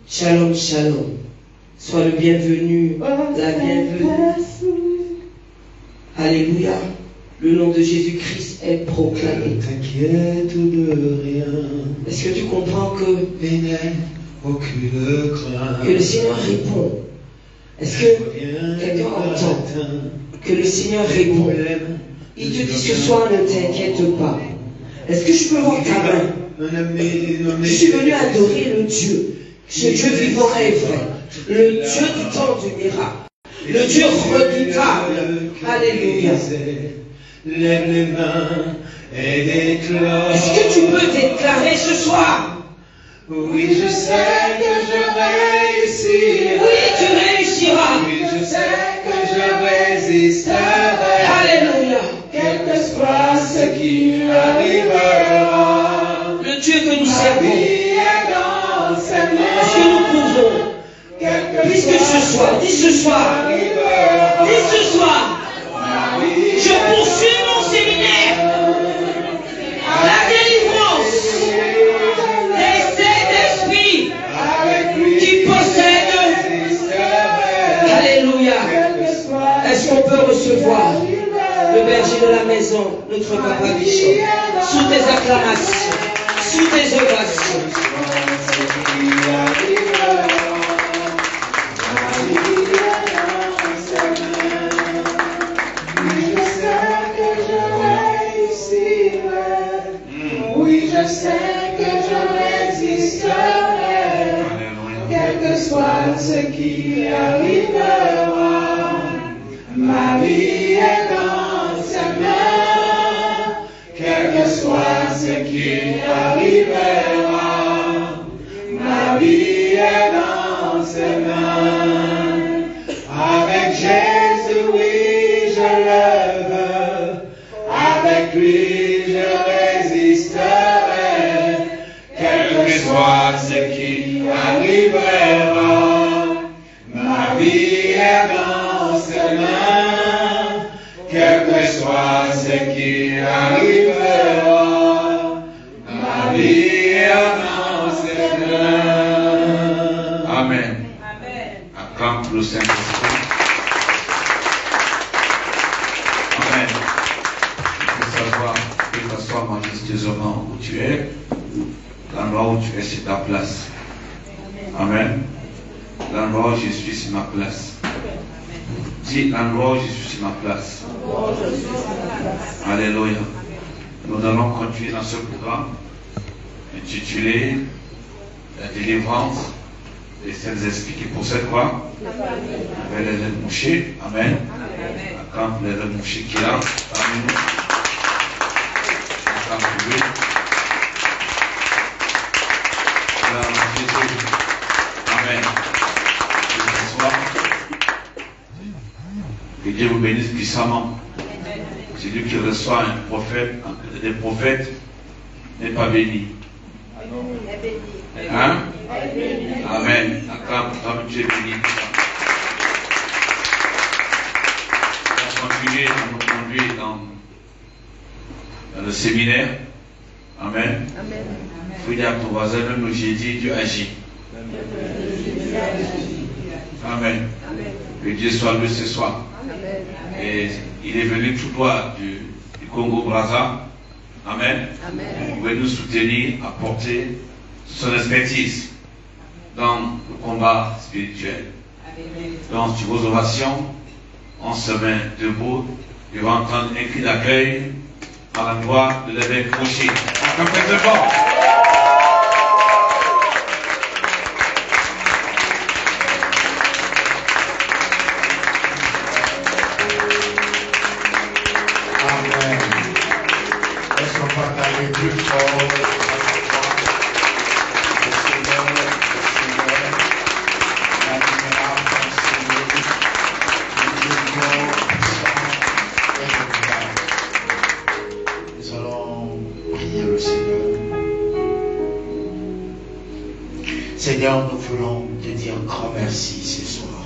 Shalom, shalom. Sois le bienvenu, la bienvenue. Alléluia. Le nom de Jésus-Christ est proclamé. T'inquiète de rien. Est-ce que tu comprends que aucune crainte. Que le Seigneur répond? Est-ce que quelqu'un entend que le Seigneur répond? Il te dit ce soir, ne t'inquiète pas. Est-ce que je peux voir ta main? Je suis venu adorer le Dieu. Ce Dieu vivant et vrai. Le Dieu du temps du miracle. Le Dieu redoutable. Alléluia. Lève les mains et déclare. Est-ce que tu peux déclarer ce soir? Oui, je sais que je réussirai. Oui, tu réussiras. Oui, je sais que je résisterai. Alléluia. Quel que soit ce qui arrivera. Le Dieu que nous servons. Est-ce que nous pouvons? Puisque ce soir, dis ce soir. Dis ce soir. Je poursuis mon séminaire. La délivrance des esprits qui possèdent. Alléluia. Est-ce qu'on peut recevoir le berger de la maison, notre papa Bishop, sous tes acclamations, sous tes ovations? Oui, je sais que je résisterai, quel que soit ce qui arrivera. Ma vie est dans ses mains, quel que soit ce qui arrivera. Ma vie est dans ses mains. Avec Jésus, oui, je le veux. Avec lui, je résisterai, quel que soit ce qui arrivera. Ma vie est dans ses mains, quel que soit ce qui arrivera. Ma vie est dans ses mains. Amen. Acclame le Saint-Esprit. Amen. Tu peux t'asseoir majestueusement où tu es, l'endroit où tu es, c'est ta place. Amen. L'endroit où je suis, c'est ma place. Dis l'endroit où je suis, c'est ma place. Alléluia. Nous allons continuer dans ce programme intitulé La délivrance des saints esprits qui possèdent quoi? Avec les mouchés. Amen. Quand les mouchés qui est là, parmi nous. Amen. Que Dieu vous bénisse puissamment. Celui qui reçoit un prophète, des prophètes, n'est pas béni. Hein? Amen. Comme Dieu est béni. On va continuer à nous conduire dans le séminaire. Amen. Il faut dire à ton voisin, même j'ai dit, Dieu agit. Amen. Que Dieu soit loué ce soir. Et il est venu tout droit du Congo-Brazza. Amen. Vous pouvez nous soutenir, apporter son expertise dans le combat spirituel. Donc, sur vos ovations, on se met debout et va entendre un cri d'accueil à la gloire de l'évêque Rocher. Comme faites fort. Amen. Est-ce qu'on peut parler plus fort? Seigneur, nous voulons te dire grand merci ce soir.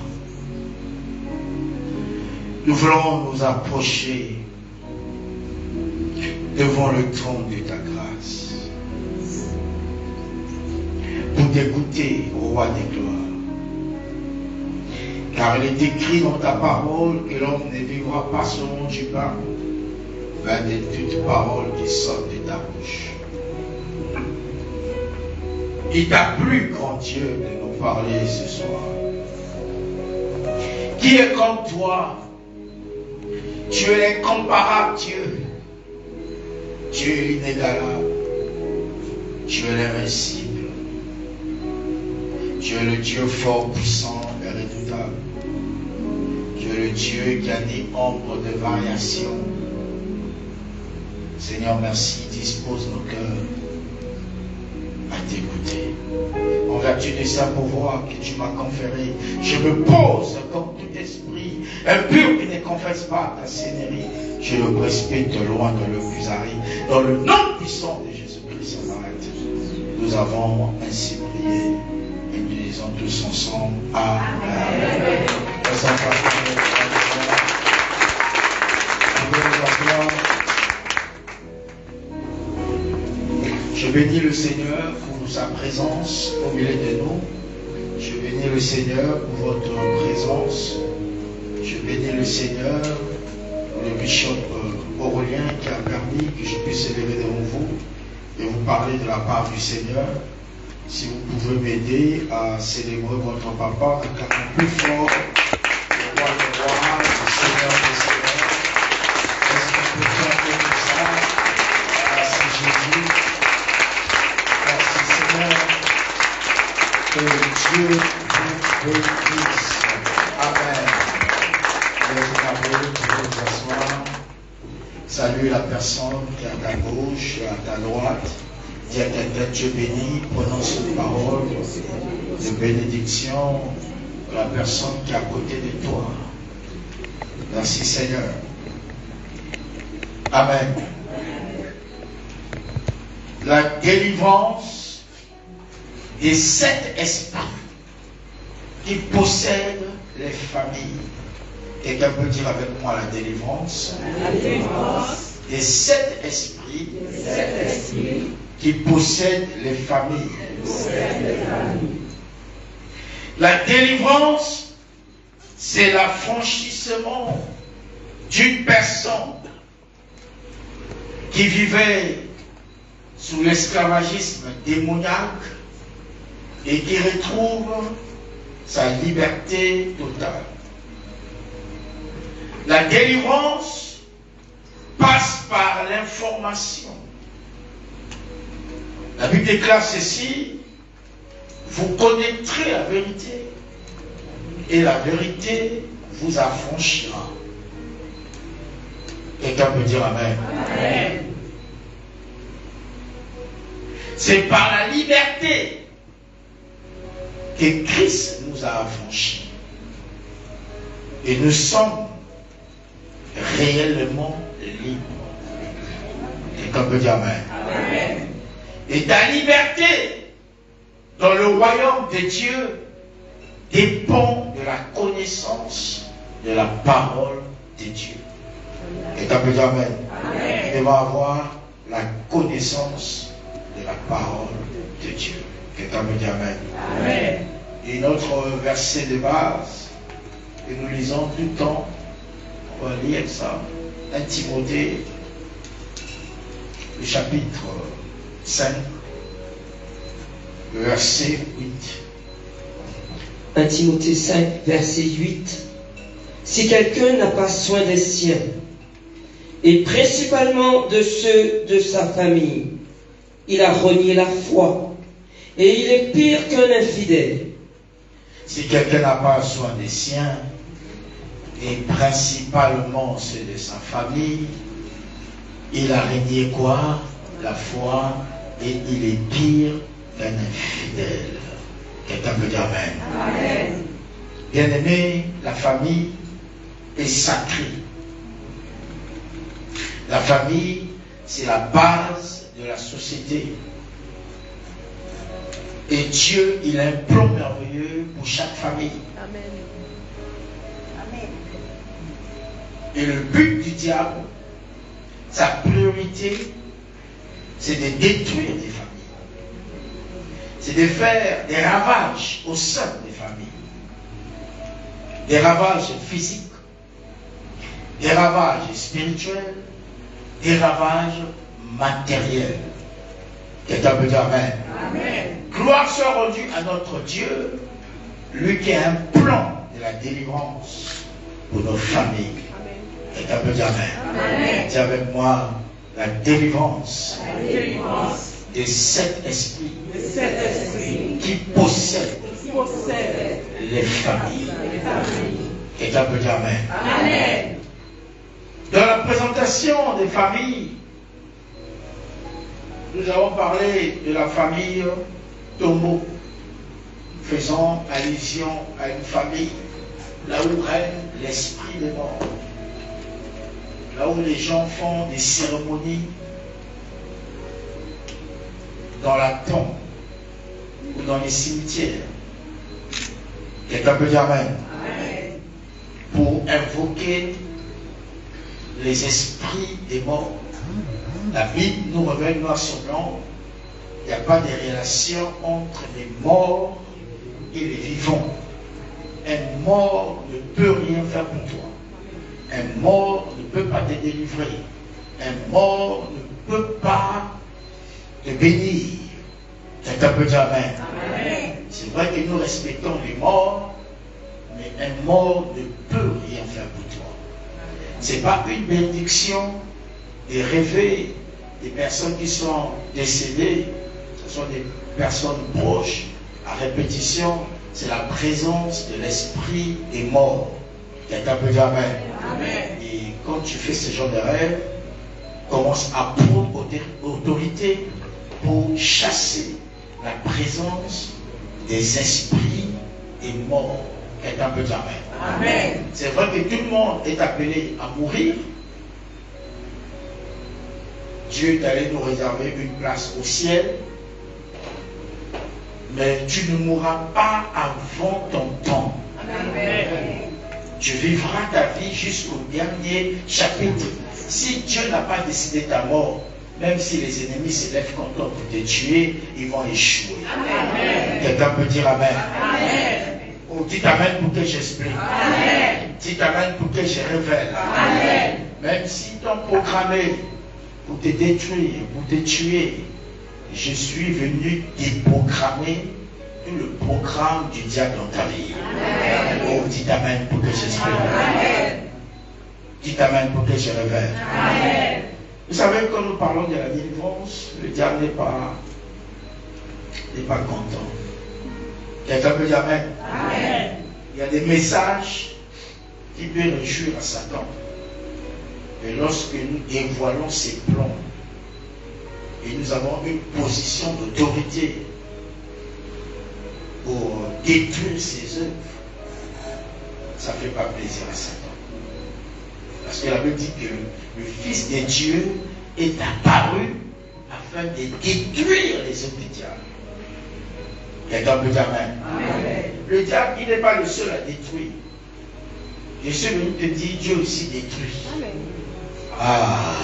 Nous voulons nous approcher devant le trône de ta grâce pour pour t'écouter, ô roi des gloires. Car il est écrit dans ta parole que l'homme ne vivra pas selon du pain, mais de toute parole qui sort de ta bouche. Il t'a plu, grand Dieu, de nous parler ce soir. Qui est comme toi? Tu es l'incomparable Dieu. Tu es l'inégalable. Tu es l'invincible. Tu es le Dieu fort, puissant et redoutable. Tu es le Dieu qui a ni ombre de variation. Seigneur, merci, dispose nos cœurs à t'écouter. En vertu de sa pouvoir que tu m'as conféré, je me pose comme tout esprit impur qui ne confesse pas ta seigneurie. Je le précipite loin de le plus aride. Dans le nom puissant de Jésus-Christ, nous avons ainsi prié. Et nous disons tous ensemble, Amen. Je bénis le Seigneur pour sa présence au milieu de nous. Je bénis le Seigneur pour votre présence. Je bénis le Seigneur pour le bishop Aurélien qui a permis que je puisse s'élever devant vous et vous parler de la part du Seigneur. Si vous pouvez m'aider à célébrer votre papa, un canon plus fort, le roi des rois, le Seigneur des seigneurs. Est-ce qu'on peut faire comme ça? Merci Jésus. Merci Seigneur. Que Dieu vous bénisse. Amen. Vous pouvez vous asseoir. Salue la personne qui est à ta gauche et à ta droite. Dis à quelqu'un, Dieu béni, prononce une parole de bénédiction pour la personne qui est à côté de toi. Merci Seigneur. Amen. La délivrance des 7 esprits qui possèdent les familles. Quelqu'un peut dire avec moi la délivrance. La délivrance des 7 esprits. Qui possèdent les familles. La délivrance, c'est l'affranchissement d'une personne qui vivait sous l'esclavagisme démoniaque et qui retrouve sa liberté totale. La délivrance passe par l'information. La Bible déclare ceci: vous connaîtrez la vérité et la vérité vous affranchira. Quelqu'un peut dire Amen. Amen. C'est par la liberté que Christ nous a affranchis. Et nous sommes réellement libres. Quelqu'un peut dire Amen. Amen. Et ta liberté dans le royaume de Dieu dépend de la connaissance de la parole de Dieu. Quelqu'un peut dire Amen. Amen. Tu vas avoir la connaissance de la parole de Dieu. Quelqu'un peut dire Amen. Amen. Et notre verset de base que nous lisons tout le temps, on va lire ça, 1 Timothée, le chapitre 5, verset 8. 1 Timothée 5, verset 8. Si quelqu'un n'a pas soin des siens, et principalement de ceux de sa famille, il a renié la foi, et il est pire qu'un infidèle. Si quelqu'un n'a pas soin des siens, et principalement ceux de sa famille, il a renié quoi? La foi, et il est pire qu'un infidèle. Quelqu'un peut dire Amen. Amen. Bien-aimé, la famille est sacrée. La famille, c'est la base de la société. Et Dieu, il a un plan merveilleux pour chaque famille. Amen. Amen. Et le but du diable, sa priorité, c'est de détruire les familles. c'est de faire des ravages au sein des familles. Des ravages physiques, des ravages spirituels, des ravages matériels. Quelqu'un peut dire Amen. Amen. Gloire soit rendue à notre Dieu, lui qui a un plan de la délivrance pour nos familles. Quelqu'un peut dire Amen. Amen. Dis avec moi, la délivrance de cet esprit qui possède les familles. Quelqu'un peut dire Amen. Amen. Dans la présentation des familles, nous avons parlé de la famille Tombeau, faisant allusion à une famille là où règne l'esprit des morts, là où les gens font des cérémonies dans la tombe ou dans les cimetières. Quelqu'un peut dire Amen. Amen. Pour invoquer les esprits des morts. La Bible nous révèle noir sur blanc, il n'y a pas de relation entre les morts et les vivants. Un mort ne peut rien faire pour toi. Un mort ne peut pas te délivrer. Un mort ne peut pas te bénir. Quelqu'un peut dire Amen. Amen. C'est vrai que nous respectons les morts, mais un mort ne peut rien faire pour toi. Ce n'est pas une bénédiction de rêver des personnes qui sont décédées, ce sont des personnes proches, à répétition, c'est la présence de l'esprit des morts. Quelqu'un peut dire Amen. Amen. Et quand tu fais ce genre de rêve, commence à prendre autorité pour chasser la présence des esprits des morts. Quelqu'un peut dire Amen. Amen. C'est vrai que tout le monde est appelé à mourir. Dieu est allé nous réserver une place au ciel. Mais tu ne mourras pas avant ton temps. Amen. Tu vivras ta vie jusqu'au dernier chapitre. Si Dieu n'a pas décidé ta mort, même si les ennemis se lèvent contre toi pour te tuer, ils vont échouer. Amen. Quelqu'un peut dire Amen. Amen. Oh, dites Amen pour que j'explique. Amen. Dites Amen pour que je révèle. Amen. Même si t'ont programmé pour te détruire, pour te tuer, je suis venu déprogrammer tout le programme du diable dans ta vie. Amen. Oh, dites Amen pour que j'explique. Amen. Dites Amen pour que je révèle. Amen. Vous savez, quand nous parlons de la délivrance, le diable n'est pas content. Quelqu'un peut dire Amen. Amen. Il y a des messages qui peuvent réjouir à Satan. Et lorsque nous dévoilons ses plans, et nous avons une position d'autorité pour détruire ses œuvres, ça ne fait pas plaisir à Satan. Parce que la Bible dit que le Fils de Dieu est apparu afin de détruire les œuvres du diable. Quelqu'un peut dire Amen. Amen. Le diable, il n'est pas le seul à détruire. Je suis venu te dire, Dieu aussi détruit. Amen. Ah.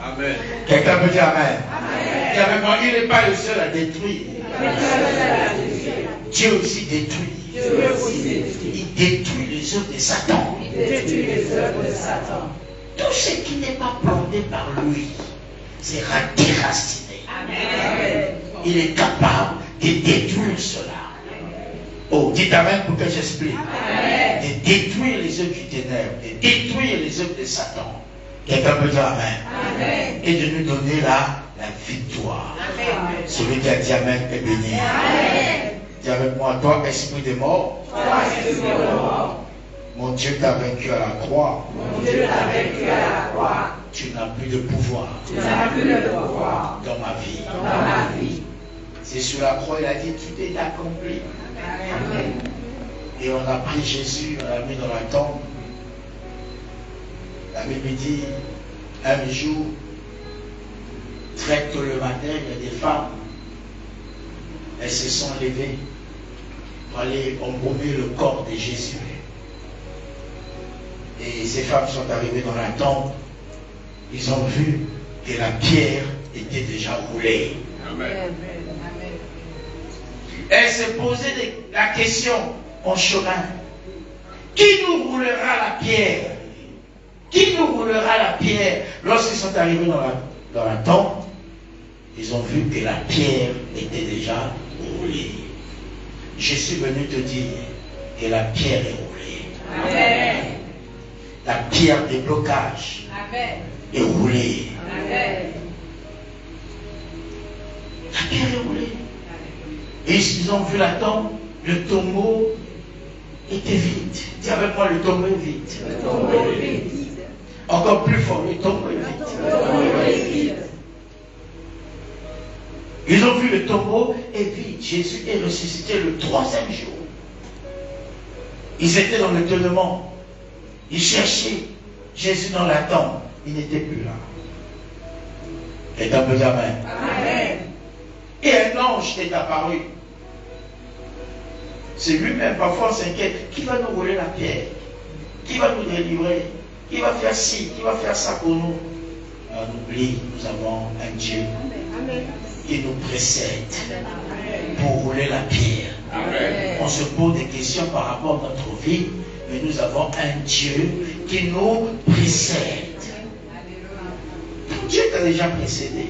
Amen. Quelqu'un peut dire Amen. Amen. Et avec moi, il n'est pas le seul à détruire. Dieu aussi détruit. Il détruit les œuvres de Satan. Tout ce qui n'est pas planté par lui sera déraciné. Amen. Il est capable de détruire cela. Oh, dites Amen pour que j'explique. De détruire les œuvres du ténèbre, de détruire les œuvres de Satan. Quelqu'un peut dire Amen. Amen. Et de nous donner la victoire. Amen. Celui qui a dit Amen est béni. Amen. Dis avec moi, toi, esprit de mort. Mon Dieu t'a vaincu à la croix. Tu n'as plus de pouvoir. Dans ma vie. C'est sur la croix, il a dit, tout est accompli. Amen. Et on a pris Jésus, on l'a mis dans la tombe. La Bible dit, un jour, très tôt le matin, il y a des femmes, elles se sont levées pour aller embaumer le corps de Jésus. Et ces femmes sont arrivées dans la tombe, ils ont vu que la pierre était déjà roulée. Amen. Elle s'est posé la question en chemin. Qui nous roulera la pierre? Qui nous roulera la pierre? Lorsqu'ils sont arrivés dans la tente, ils ont vu que la pierre était déjà roulée. Je suis venu te dire que la pierre est roulée. Amen. La pierre des blocages est roulée. Amen. La pierre est roulée. Et ils ont vu la tombe, le tombeau était vide. Dis avec moi, le tombeau est vide. Le tombeau est vide. Encore plus fort, le tombeau est vide. Ils ont vu le tombeau est vide. Jésus est ressuscité le 3e jour. Ils étaient dans l'étonnement. Ils cherchaient Jésus dans la tombe. Il n'était plus là. Et un peu d'amen. Amen. Et un ange est apparu. C'est lui-même, parfois on s'inquiète. Qui va nous rouler la pierre? Qui va nous délivrer? Qui va faire ci? Qui va faire ça pour nous? On oublie, nous avons un Dieu qui nous précède pour rouler la pierre. Amen. On se pose des questions par rapport à notre vie, mais nous avons un Dieu qui nous précède. Ton Dieu t'a déjà précédé.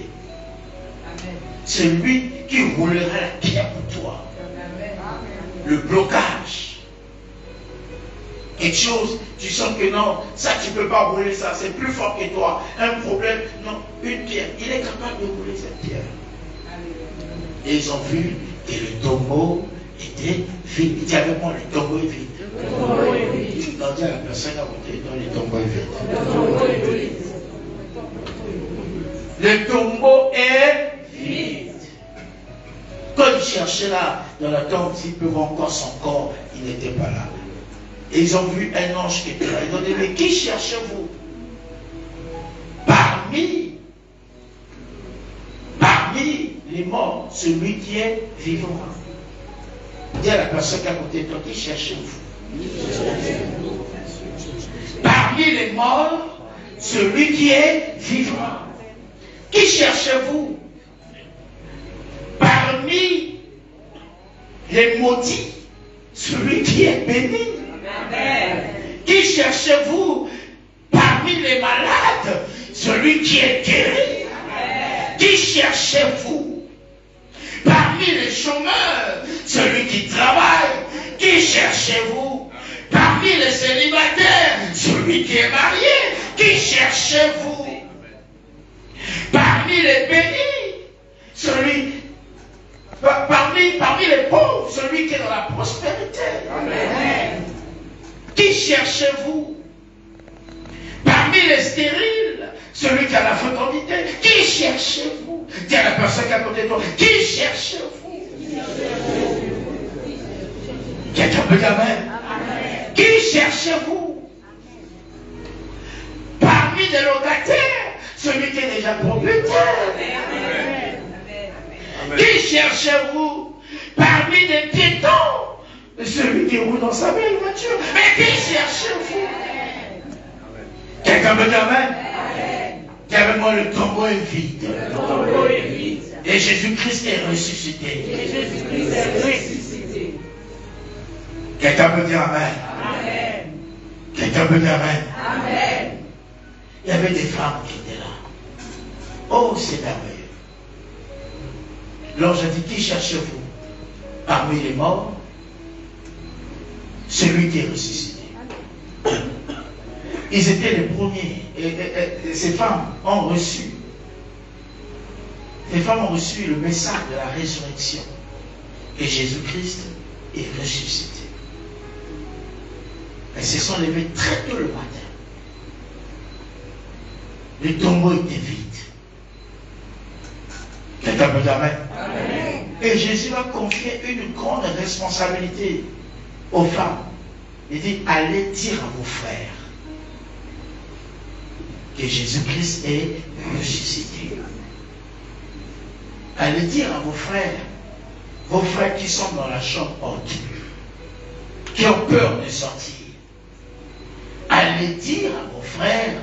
C'est lui qui roulera la pierre pour toi. Le blocage. Quelque chose, tu sens que non, ça tu ne peux pas rouler ça, c'est plus fort que toi. Un problème, non, une pierre, il est capable de rouler cette pierre. Et ils ont vu que le tombeau était vide. Il dit avec moi, le tombeau est vide. Le tombeau est vide. Non, dis à la personne à côté, non, le tombeau est vide. Le tombeau est vide. Le tombeau est vide. Quand ils cherchaient là, dans la tombe, s'ils peuvent encore son corps, il n'était pas là. Et ils ont vu un ange qui était là. Ils ont dit, mais qui cherchez-vous? Parmi les morts, celui qui est vivant. Dis à la personne qui est à côté de toi, qui cherchez-vous? Parmi les morts, celui qui est vivant. Qui cherchez-vous? Parmi les maudits, celui qui est béni. Amen. Qui cherchez-vous? Parmi les malades, celui qui est guéri. Amen. Qui cherchez-vous? Parmi les chômeurs, celui qui travaille. Qui cherchez-vous? Parmi les célibataires, celui qui est marié. Qui cherchez-vous? Parmi les bénis, celui... Parmi les pauvres, celui qui est dans la prospérité. Amen. Qui cherchez-vous? Parmi les stériles, celui qui a la fécondité. Qui cherchez-vous? Dis à la personne qui est à côté de toi, qui cherchez-vous? Quelqu'un peut dire amen? Qui cherchez-vous? Parmi les locataires, celui qui est déjà propriétaire. Amen. Qui cherchez-vous? Parmi les piétons, celui qui roule dans sa belle voiture. Mais qui cherchez-vous? Quelqu'un me dit amen? Dis avec moi, le tombeau est vide. Le tombeau est vide. Et Jésus-Christ est ressuscité. Et Jésus-Christ est ressuscité. Quelqu'un peut dire amen? Amen. Quelqu'un peut dire amen? Amen. Il y avait des femmes qui étaient là. Oh, c'est merveilleux. L'ange a dit, qui cherchez-vous? Parmi les morts, celui qui est ressuscité. Ils étaient les premiers. Et ces femmes ont reçu. Ces femmes ont reçu le message de la résurrection. Et Jésus-Christ est ressuscité. Elles se sont levées très tôt le matin. Le tombeau était vide. Quelqu'un peut dire amen? Et Jésus a confié une grande responsabilité aux femmes. Il dit, allez dire à vos frères que Jésus-Christ est ressuscité. Allez dire à vos frères qui sont dans la chambre haute, qui ont peur de sortir. Allez dire à vos frères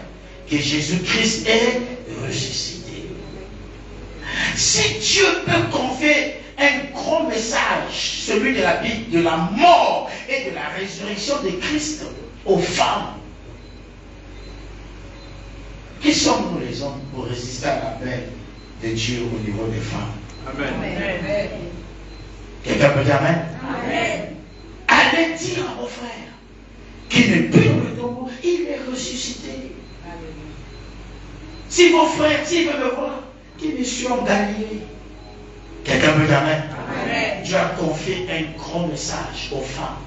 que Jésus-Christ est ressuscité. Si Dieu peut confier un grand message, celui de la Bible, de la mort et de la résurrection de Christ aux femmes. Qui sommes-nous les hommes pour résister à l'appel de Dieu au niveau des femmes? Amen. Amen. Quelqu'un peut dire Amen? Amen. Allez dire à vos frères qu'il n'est plus dans le tombeau, il est ressuscité. Si vos frères, s'ils veulent me voir, qu'ils me suivent en Galilée. Quelqu'un peut dire Amen? Amen. Dieu a confié un grand message aux femmes.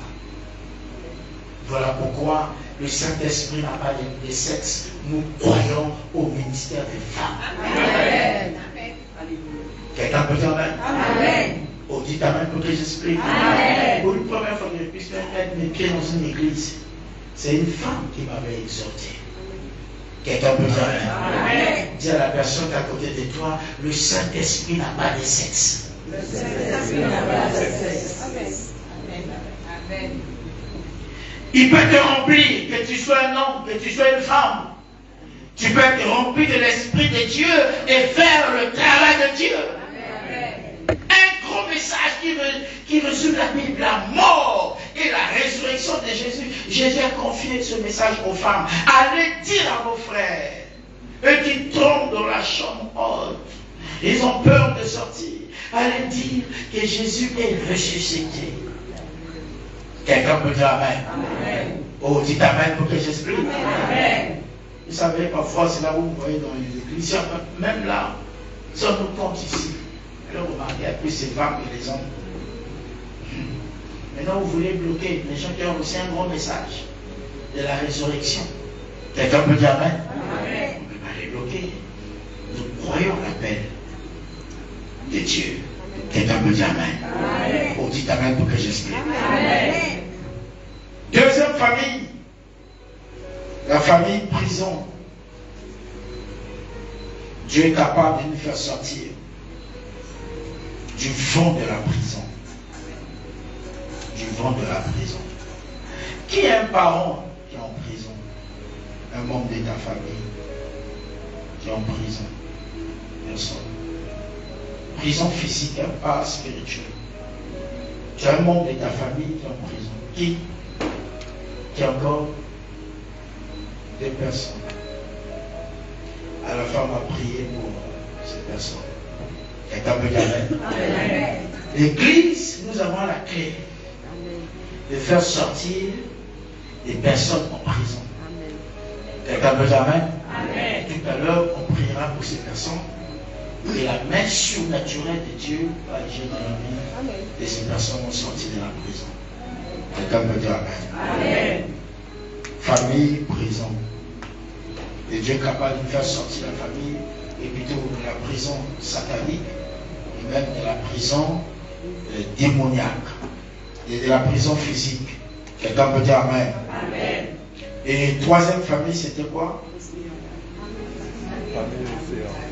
Voilà pourquoi le Saint-Esprit n'a pas de sexe. Nous croyons au ministère des femmes. Amen. Quelqu'un peut dire Amen? Amen. Oh, dites Amen pour que j'explique. Amen. Pour une première fois que je puisse mettre mes pieds dans une église, c'est une femme qui m'avait exhorté. Quelqu'un peut dire Amen? Amen. Dis à la personne qui est à côté de toi, le Saint-Esprit n'a pas de sexe. Le Saint-Esprit n'a pas de sexe. Amen. Il peut te remplir, que tu sois un homme, que tu sois une femme. Tu peux être rempli de l'Esprit de Dieu et faire le travail de Dieu. Amen. Un gros message qui résume la Bible, la mort et la résurrection de Jésus. Jésus a confié ce message aux femmes. Allez dire à vos frères, eux qui tombent dans la chambre haute, ils ont peur de sortir. Allez dire que Jésus est ressuscité. Quelqu'un peut dire Amen? Amen. Oh, dites Amen pour que j'explique. Amen. Vous savez, parfois, c'est là où vous voyez dans les églises, même là, si on nous compte ici, alors remarquez, il y a plus ces femmes que les hommes. Maintenant, vous voulez bloquer les gens qui ont aussi un grand message de la résurrection. Quelqu'un peut dire Amen? Amen. On ne peut pas les bloquer. Nous croyons l'appel de Dieu. Quelqu'un peut dire Amen? Amen. Oh, dites Amen pour que j'explique. Amen. Deuxième famille, la famille prison. Dieu est capable de nous faire sortir du vent de la prison. Du vent de la prison. Qui est un parent qui est en prison? Un membre de ta famille qui est en prison. Personne. Prison physique, hein, pas spirituelle. Tu as un membre de ta famille qui est en prison. Qui est encore des personnes. À la fin, on va prier pour ces personnes. Quelqu'un peut dire Amen? L'église, nous avons la clé de faire sortir des personnes en prison. Quelqu'un peut dire Amen? Amen. Tout à l'heure, on priera pour ces personnes. Et la main surnaturelle de Dieu va agir dans la vie de ces personnes sorties de la prison. Quelqu'un peut dire Amen? Amen. Famille, prison. Et Dieu est capable de faire sortir la famille, et plutôt de la prison satanique, et même de la prison démoniaque, et de la prison physique. Quelqu'un peut dire Amen? Amen. Et troisième famille, c'était quoi?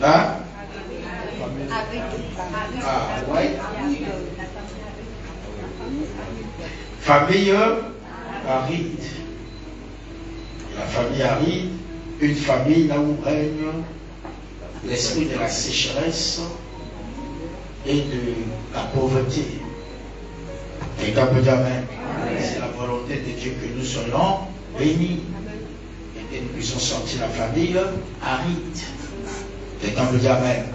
Hein? Ah, ouais. Famille aride. La famille aride, une famille là où règne l'esprit de la sécheresse et de la pauvreté. Quelqu'un peut dire Amen? C'est la volonté de Dieu que nous soyons bénis et que nous puissions sortir la famille aride. Quelqu'un peut dire Amen?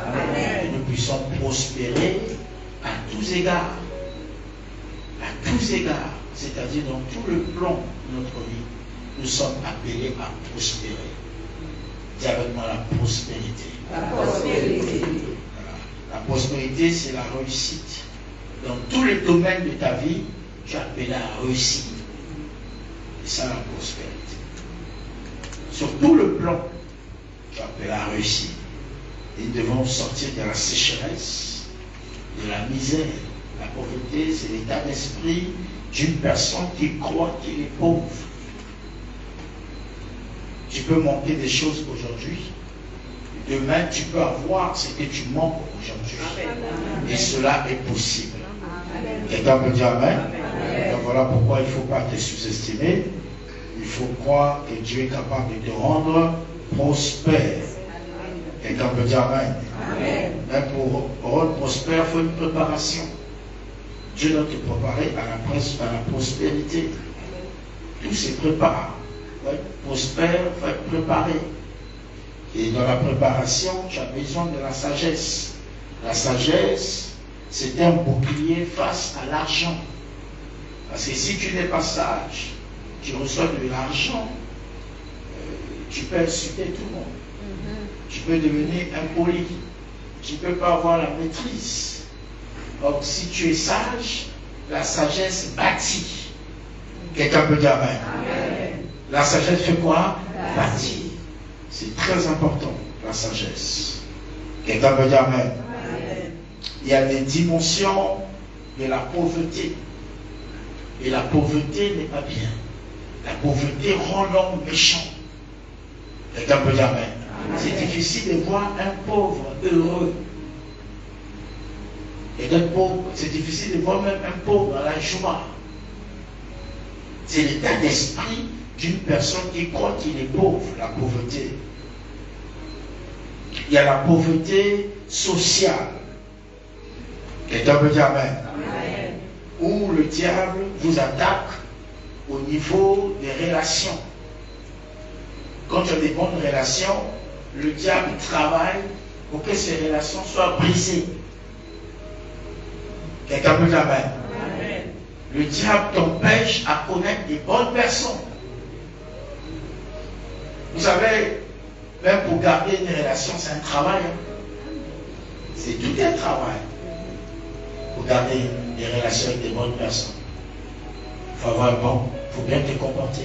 Que nous puissions prospérer à tous égards. À tous égards. C'est-à-dire dans tout le plan de notre vie. Nous sommes appelés à prospérer. Dis avec moi la prospérité. La prospérité. Voilà. La prospérité, c'est la réussite. Dans tous les domaines de ta vie, tu es appelé à réussir. C'est ça la prospérité. Sur tout le plan, tu es appelé à réussir. Et nous devons sortir de la sécheresse, de la misère. La pauvreté, c'est l'état d'esprit d'une personne qui croit qu'il est pauvre. Tu peux manquer des choses aujourd'hui. Demain, tu peux avoir ce que tu manques aujourd'hui. Et cela est possible. Quelqu'un peut dire Amen? Donc voilà pourquoi il ne faut pas te sous-estimer. Il faut croire que Dieu est capable de te rendre prospère. Quelqu'un peut dire Amen? Mais pour rendre prospère, il faut une préparation. Dieu doit te préparer à la prospérité. Tout se prépare. Il faut être prospère, il faut être préparé. Et dans la préparation, tu as besoin de la sagesse. La sagesse, c'est un bouclier face à l'argent. Parce que si tu n'es pas sage, tu reçois de l'argent, tu peux insulter tout le monde. Tu peux devenir impoli. Tu ne peux pas avoir la maîtrise. Donc si tu es sage, la sagesse bâtit. Quelqu'un peut dire amen. La sagesse fait quoi? Bâtit. C'est très important, la sagesse. Quelqu'un peut dire amen. Il y a des dimensions de la pauvreté. Et la pauvreté n'est pas bien. La pauvreté rend l'homme méchant. Quelqu'un peut dire amen. C'est difficile de voir un pauvre heureux. Et d'être pauvre, c'est difficile de voir même un pauvre dans la joie. C'est l'état d'esprit d'une personne qui croit qu'il est pauvre, la pauvreté. Il y a la pauvreté sociale. Quelqu'un peut dire amen. Où le diable vous attaque au niveau des relations. Quand tu as des bonnes relations, le diable travaille pour que ces relations soient brisées. Quelqu'un peut dire amen. Le diable t'empêche à connaître des bonnes personnes. Vous savez, même pour garder une relation, c'est un travail. C'est tout un travail. Pour garder des relations avec des bonnes personnes. Il faut avoir bon, il faut bien te comporter.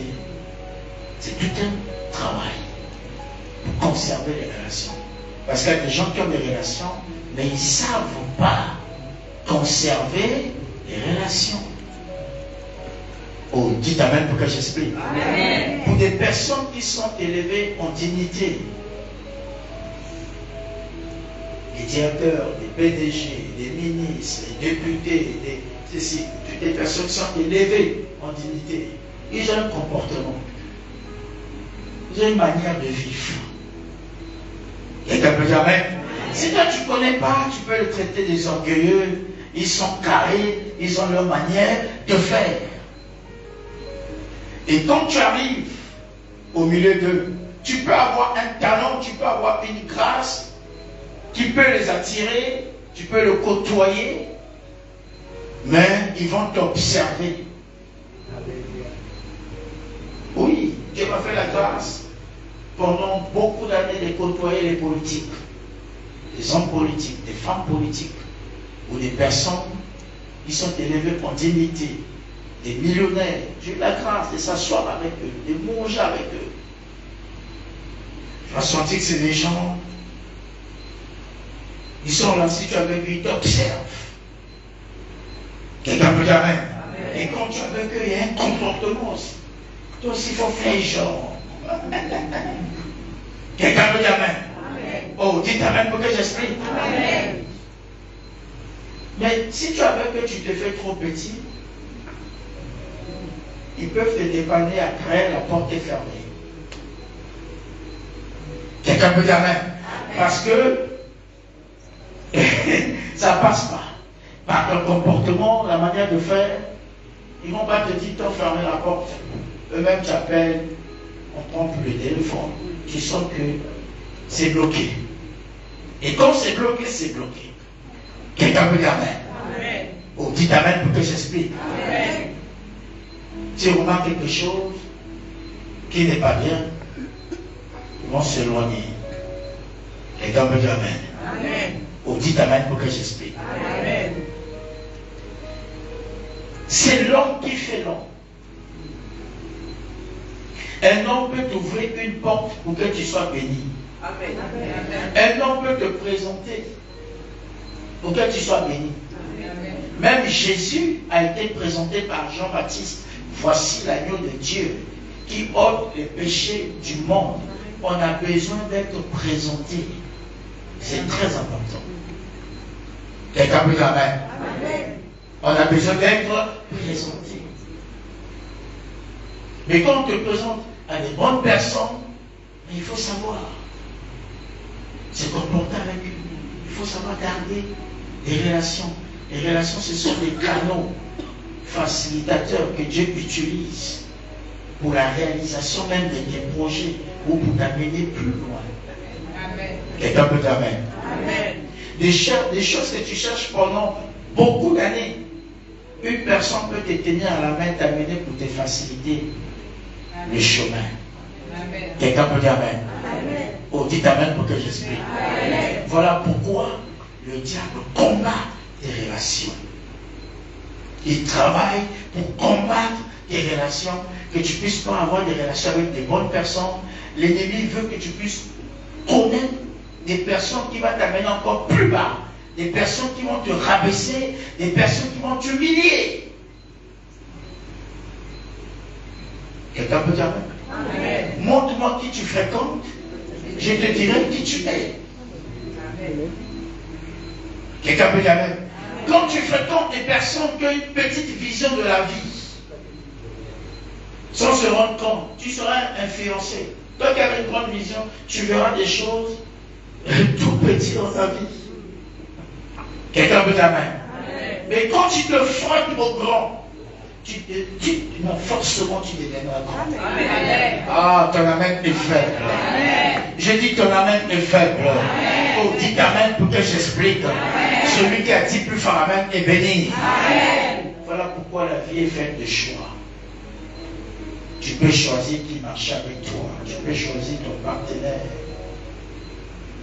C'est tout un travail pour conserver les relations. Parce qu'il y a des gens qui ont des relations, mais ils ne savent pas conserver les relations. Oh, dites amen pour que j'explique. Pour des personnes qui sont élevées en dignité, les directeurs, les PDG, les ministres, les députés, toutes les personnes qui sont élevées en dignité, ils ont un comportement, ils ont une manière de vivre. Quelqu'un peut dire amen. Si toi tu ne connais pas, tu peux les traiter des orgueilleux, ils sont carrés, ils ont leur manière de faire. Et quand tu arrives au milieu d'eux, tu peux avoir un talent, tu peux avoir une grâce qui peut les attirer, tu peux le côtoyer, mais ils vont t'observer. Oui, Dieu m'a fait la grâce pendant beaucoup d'années de côtoyer les politiques, les hommes politiques, des femmes politiques, ou des personnes qui sont élevées en dignité, des millionnaires. J'ai eu la grâce de s'asseoir avec eux, de manger avec eux. Je me senti que c'est des gens, ils sont là, si tu es avec eux, ils t'observent. Quelqu'un peut dire amen. Et quand tu es avec eux, il y a un comportement aussi. Toi aussi, il faut faire genre. Quelqu'un peut dire amen. Oh, dites amen pour que j'explique. Mais si tu es avec eux, tu te fais trop petit, ils peuvent te dépanner après, la porte est fermée. Quelqu'un peut dire amen. Parce que ça ne passe pas. Par ton comportement, la manière de faire, ils ne vont pas te dire de fermer la porte. Eux-mêmes t'appellent, on prend plus le téléphone. Tu sens que c'est bloqué. Et quand c'est bloqué, c'est bloqué. Quelqu'un peut dire amen. Oh, dites amen pour que j'explique. Si on remarque quelque chose qui n'est pas bien, ils vont s'éloigner. Quelqu'un peut dire amen. Oh, dites amen pour que j'explique. C'est l'homme qui fait l'homme. Un homme peut t'ouvrir une porte pour que tu sois béni. Un homme peut te présenter pour que tu sois béni. Même Jésus a été présenté par Jean-Baptiste. Voici l'agneau de Dieu qui ôte les péchés du monde. On a besoin d'être présenté. C'est très important. Quelqu'un peut dire amen. On a besoin d'être présenté. Mais quand on te présente à des bonnes personnes, il faut savoir se comporter avec eux. Il faut savoir garder des relations. Les relations, ce sont des canaux facilitateurs que Dieu utilise pour la réalisation même de tes projets ou pour t'amener plus loin. Amen. Quelqu'un peut dire amen. Amen. Des choses que tu cherches pendant beaucoup d'années. Une personne peut te tenir à la main, t'amener pour te faciliter le chemin. Amen. Quelqu'un peut dire amen. Amen. Oh, dites amen pour que j'explique. Amen. Voilà pourquoi le diable combat tes relations. Il travaille pour combattre tes relations, que tu puisses pas avoir des relations avec des bonnes personnes. L'ennemi veut que tu puisses connaître des personnes qui vont t'amener encore plus bas, des personnes qui vont te rabaisser, des personnes qui vont t'humilier. Quelqu'un peut dire amen? Montre-moi qui tu fréquentes, je te dirai qui tu es. Quelqu'un peut dire amen? Quand tu fréquentes des personnes qui ont une petite vision de la vie, sans se rendre compte, tu seras influencé. Toi qui as une grande vision, tu verras des choses tout petites dans ta vie. Quelqu'un peut dire amen? Mais quand tu te frottes au grand, non, forcément tu deviendras grand. Amen. Ah, ton amen est faible. Amen. Je dis ton amen est faible. Amen. Oh, dis amen pour que j'explique. Celui qui a dit plus fort amen est béni. Amen. Voilà pourquoi la vie est faite de choix. Tu peux choisir qui marche avec toi. Tu peux choisir ton partenaire.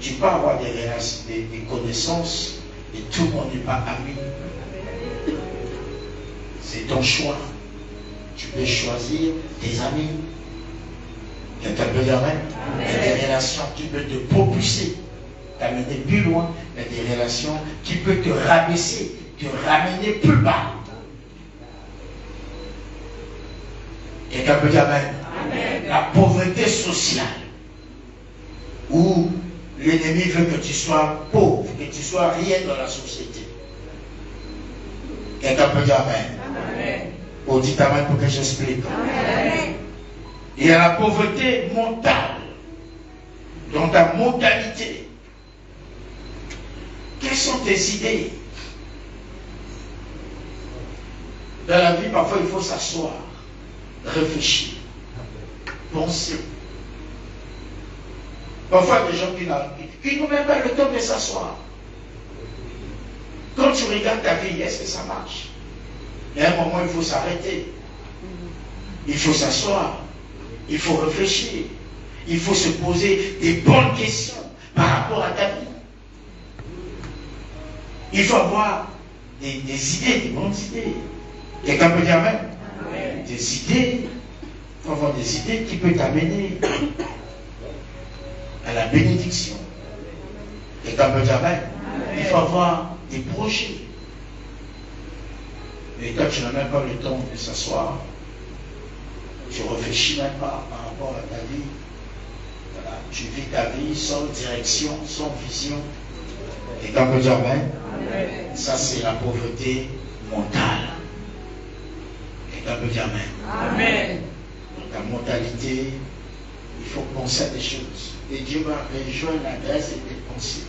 Tu peux avoir des connaissances et tout le monde n'est pas ami. C'est ton choix. Tu peux choisir tes amis. Quelqu'un peut dire amen? Il y a des relations qui peuvent te propulser, t'amener plus loin. Il y a des relations qui peuvent te rabaisser, te ramener plus bas. Quelqu'un peut dire amen? La pauvreté sociale, où l'ennemi veut que tu sois pauvre, que tu sois rien dans la société. Quelqu'un peut dire amen? Oh, dites amen pour que j'explique. Il y a la pauvreté mentale, dans ta mentalité. Quelles sont tes idées? Dans la vie, parfois, il faut s'asseoir, réfléchir, penser. Parfois, des gens qui n'ont même pas le temps de s'asseoir. Quand tu regardes ta vie, est-ce que ça marche? Il y a un moment, il faut s'arrêter. Il faut s'asseoir. Il faut réfléchir. Il faut se poser des bonnes questions par rapport à ta vie. Il faut avoir des idées, des bonnes idées. Quelqu'un peut dire amen? Des idées. Il faut avoir des idées qui peuvent t'amener à la bénédiction. Quelqu'un peut dire amen? Il faut avoir des projets. Et quand tu n'as même pas le temps de s'asseoir, tu ne réfléchis même pas par rapport à ta vie. Voilà. Tu vis ta vie sans direction, sans vision. Quelqu'un peut dire amen? Ça, c'est la pauvreté mentale. Quelqu'un peut dire amen? Amen. Ta mentalité, il faut penser à des choses. Et Dieu va rejoindre la grâce et tes pensées.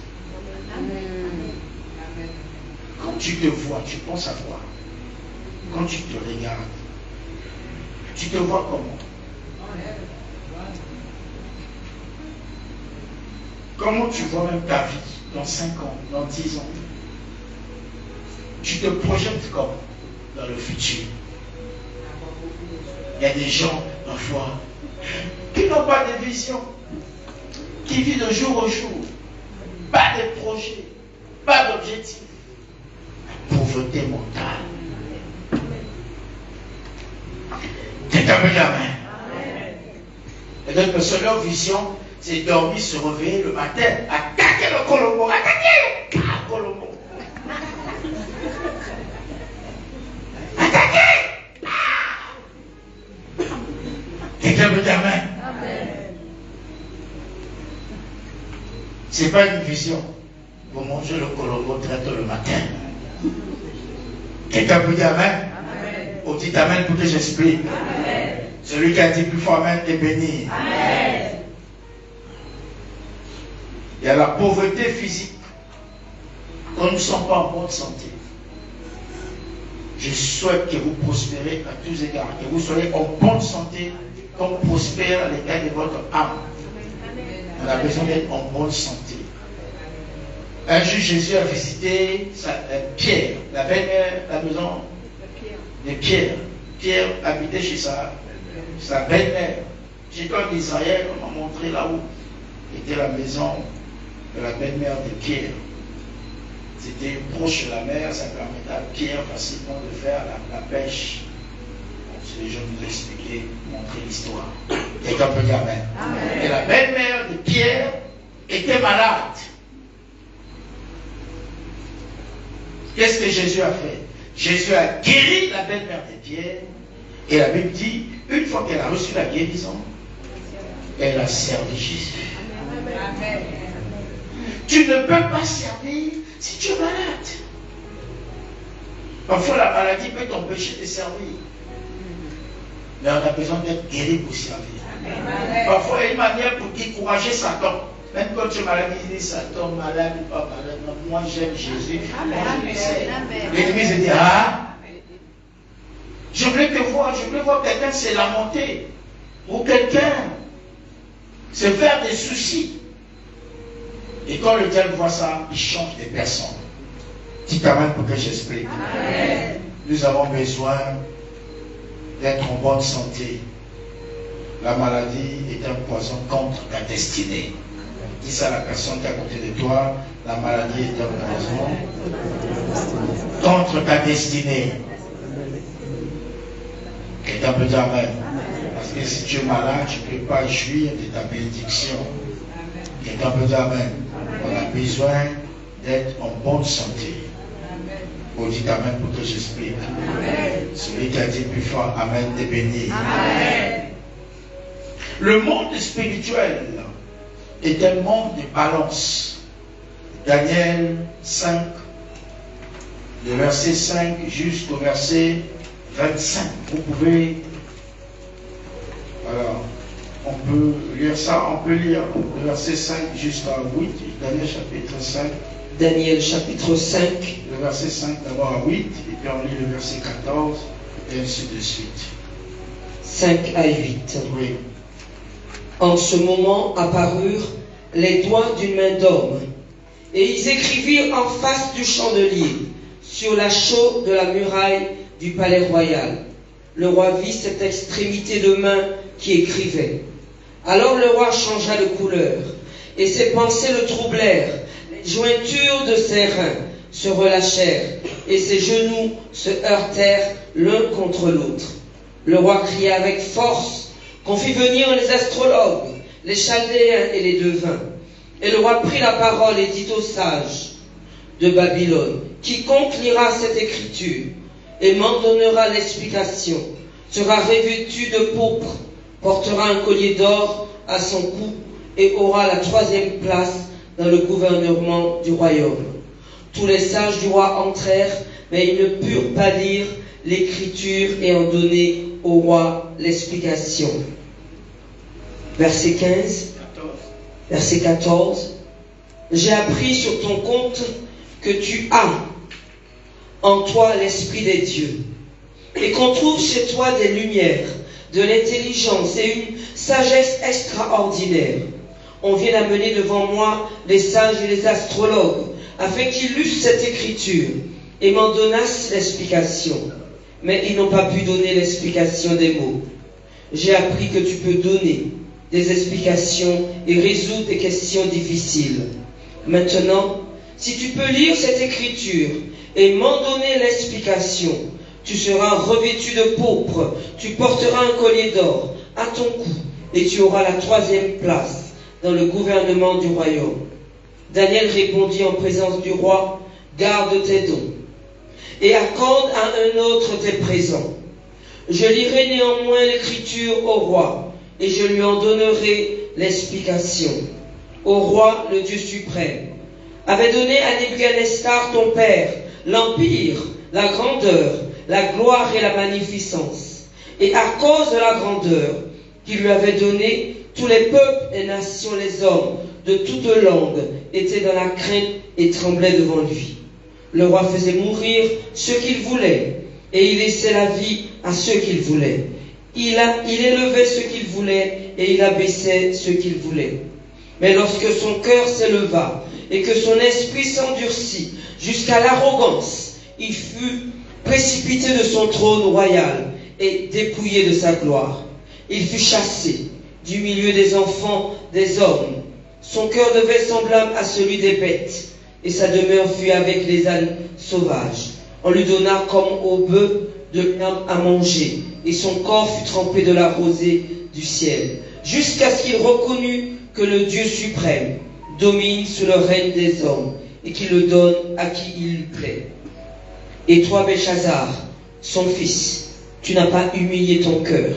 Quand tu te vois, tu penses à quoi? Quand tu te regardes, tu te vois comment? Comment tu vois même ta vie dans 5 ans, dans 10 ans? Tu te projettes comment dans le futur? Il y a des gens, parfois, qui n'ont pas de vision, qui vivent de jour au jour, pas de projet, pas d'objectif. La pauvreté mentale. Quelqu'un peut dire amen? Et donc, leur vision, c'est dormir, se réveiller le matin, attaquer le Colombo, attaquer le Colombo. Attaquer! Quelqu'un peut dire amen? C'est pas une vision pour manger le Colombo très tôt le matin. Quelqu'un peut dire amen? On dit amen pour que j'explique. Celui qui a dit plus fort amen est béni. Amen. Il y a la pauvreté physique. Quand nous ne sommes pas en bonne santé. Je souhaite que vous prospérez à tous égards, que vous soyez en bonne santé, comme prospère l'état de votre âme. On a besoin d'être en bonne santé. Un jour, Jésus a visité Pierre, la belle-mère, la maison de Pierre. Pierre habitait chez sa belle-mère. J'étais en Israël, on m'a montré là où était la maison de la belle-mère de Pierre. C'était proche de la mer, ça permettait à Pierre facilement de faire la pêche. Si les gens nous expliquaient, montrer l'histoire. Quelqu'un peut dire amen. Et la belle-mère de Pierre était malade. Qu'est-ce que Jésus a fait? Jésus a guéri la belle-mère de Pierre. Et la Bible dit, une fois qu'elle a reçu la guérison, elle a servi Jésus. Amen. Tu ne peux pas servir si tu es malade. Parfois la maladie peut t'empêcher de servir. Mais on a besoin d'être guéri pour servir. Amen. Parfois il y a une manière pour décourager Satan. Même quand tu es malade, il dit Satan, malade ou pas malade. Moi j'aime Jésus. L'ennemi se dit, ah, je voulais voir quelqu'un se lamenter. Ou quelqu'un se faire des soucis. Et quand le diable voit ça, il change de personne. Dis amen pour que j'explique. Nous avons besoin d'être en bonne santé. La maladie est un poison contre ta destinée. Dis ça à la personne qui est à côté de toi. La maladie est un poison contre ta destinée. Quelqu'un peut dire amen. Parce que si tu es malade, tu ne peux pas jouir de ta bénédiction. Quelqu'un peut dire amen. On a besoin d'être en bonne santé. Vous dites amen pour que j'explique. Celui qui a dit plus fort amen est béni. Amen. Le monde spirituel est un monde de balance. Daniel 5, le verset 5 jusqu'au verset 25. Vous pouvez... Alors, on peut lire ça, on peut lire le verset 5 jusqu'à 8, Daniel chapitre 5. Daniel chapitre 5. Le verset 5 d'abord à 8, et puis on lit le verset 14, et ainsi de suite. 5 à 8. Oui. En ce moment apparurent les doigts d'une main d'homme, et ils écrivirent en face du chandelier, sur la chaux de la muraille du palais royal. Le roi vit cette extrémité de main qui écrivait. Alors le roi changea de couleur, et ses pensées le troublèrent. Les jointures de ses reins se relâchèrent, et ses genoux se heurtèrent l'un contre l'autre. Le roi cria avec force qu'on fit venir les astrologues, les chaldéens et les devins. Et le roi prit la parole et dit aux sages de Babylone, quiconque lira cette écriture et m'en donnera l'explication, sera revêtu de pourpre, portera un collier d'or à son cou et aura la 3e place dans le gouvernement du royaume. Tous les sages du roi entrèrent, mais ils ne purent pas lire l'écriture et en donner au roi l'explication. Verset 15, verset 14. J'ai appris sur ton compte que tu as en toi l'esprit des dieux, et qu'on trouve chez toi des lumières, de l'intelligence et une sagesse extraordinaire. On vient d'amener devant moi les sages et les astrologues, afin qu'ils lussent cette écriture et m'en donnassent l'explication. Mais ils n'ont pas pu donner l'explication des mots. J'ai appris que tu peux donner des explications et résoudre des questions difficiles. Maintenant, si tu peux lire cette écriture et m'en donner l'explication, tu seras revêtu de pourpre, tu porteras un collier d'or à ton cou, et tu auras la 3e place dans le gouvernement du royaume. Daniel répondit en présence du roi, garde tes dons, et accorde à un autre tes présents. Je lirai néanmoins l'écriture au roi, et je lui en donnerai l'explication. Au roi, le Dieu suprême, avait donné à Nebuchadnezzar ton père l'empire, la grandeur, la gloire et la magnificence. Et à cause de la grandeur qu'il lui avait donnée, tous les peuples et nations, les hommes de toutes langues étaient dans la crainte et tremblaient devant lui. Le roi faisait mourir ceux qu'il voulait, et il laissait la vie à ceux qu'il voulait. Il élevait ceux qu'il voulait et il abaissait ceux qu'il voulait. Mais lorsque son cœur s'éleva et que son esprit s'endurcit jusqu'à l'arrogance, il fut précipité de son trône royal et dépouillé de sa gloire. Il fut chassé du milieu des enfants des hommes. Son cœur devait semblable à celui des bêtes, et sa demeure fut avec les ânes sauvages. On lui donna comme au bœuf de l'herbe à manger, et son corps fut trempé de la rosée du ciel, jusqu'à ce qu'il reconnût que le Dieu suprême domine sur le règne des hommes, et qu'il le donne à qui il lui plaît. Et toi, Belchazzar, son fils, tu n'as pas humilié ton cœur,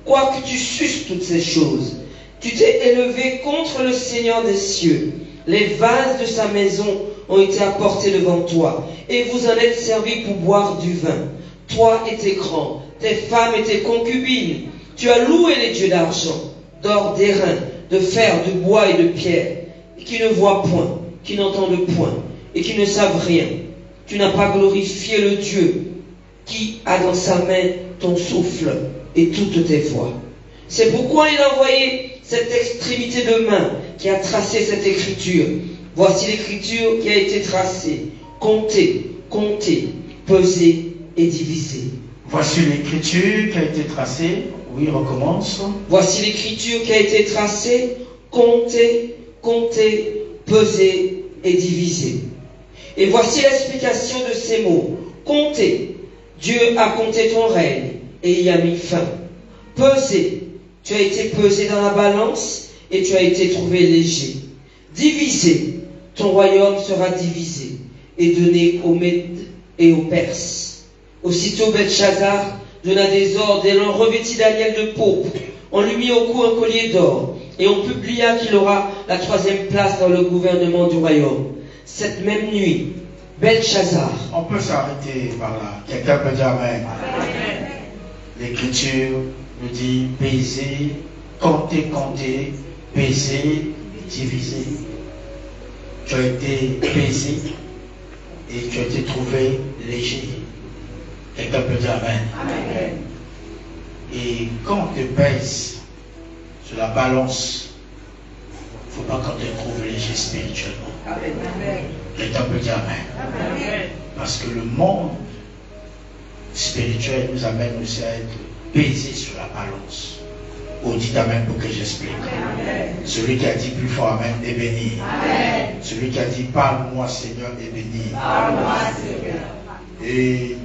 quoique tu susses toutes ces choses. Tu t'es élevé contre le Seigneur des cieux. Les vases de sa maison ont été apportés devant toi, et vous en êtes servis pour boire du vin. Toi et tes grands, tes femmes et tes concubines, tu as loué les dieux d'argent, d'or, d'airain, de fer, de bois et de pierre, et qui ne voient point, qui n'entendent point, et qui ne savent rien. Tu n'as pas glorifié le Dieu qui a dans sa main ton souffle et toutes tes voies. C'est pourquoi il a envoyé cette extrémité de main qui a tracé cette écriture. Voici l'écriture qui a été tracée. Comptez, comptez, pesez et divisez. Voici l'écriture qui a été tracée. Oui, recommence. Voici l'écriture qui a été tracée. Comptez, comptez, pesez et divisez. Et voici l'explication de ces mots. Comptez. Dieu a compté ton règne et y a mis fin. Pesez. Tu as été pesé dans la balance et tu as été trouvé léger. Divisé, ton royaume sera divisé et donné aux Mèdes et aux Perses. Aussitôt Belchazzar donna des ordres et l'on revêtit Daniel de pourpre. On lui mit au cou un collier d'or et on publia qu'il aura la 3e place dans le gouvernement du royaume. Cette même nuit, Belchazzar. On peut s'arrêter par là. Quelqu'un peut dire Amen. L'écriture nous dit baiser, compter, compter, baiser, diviser. Tu as été baisé et tu as été trouvé léger. Quelqu'un peut dire Amen. Amen. Et quand on te pèse sur la balance, il ne faut pas qu'on te trouve léger spirituellement. Amen. Quelqu'un peut dire Amen. Amen. Parce que le monde spirituel nous amène aussi à être pesé sur la balance. Oh, dites Amen pour que j'explique. Amen. Celui qui a dit plus fort Amen est béni. Amen. Celui qui a dit parle-moi Seigneur est béni. Parle-moi Seigneur. Et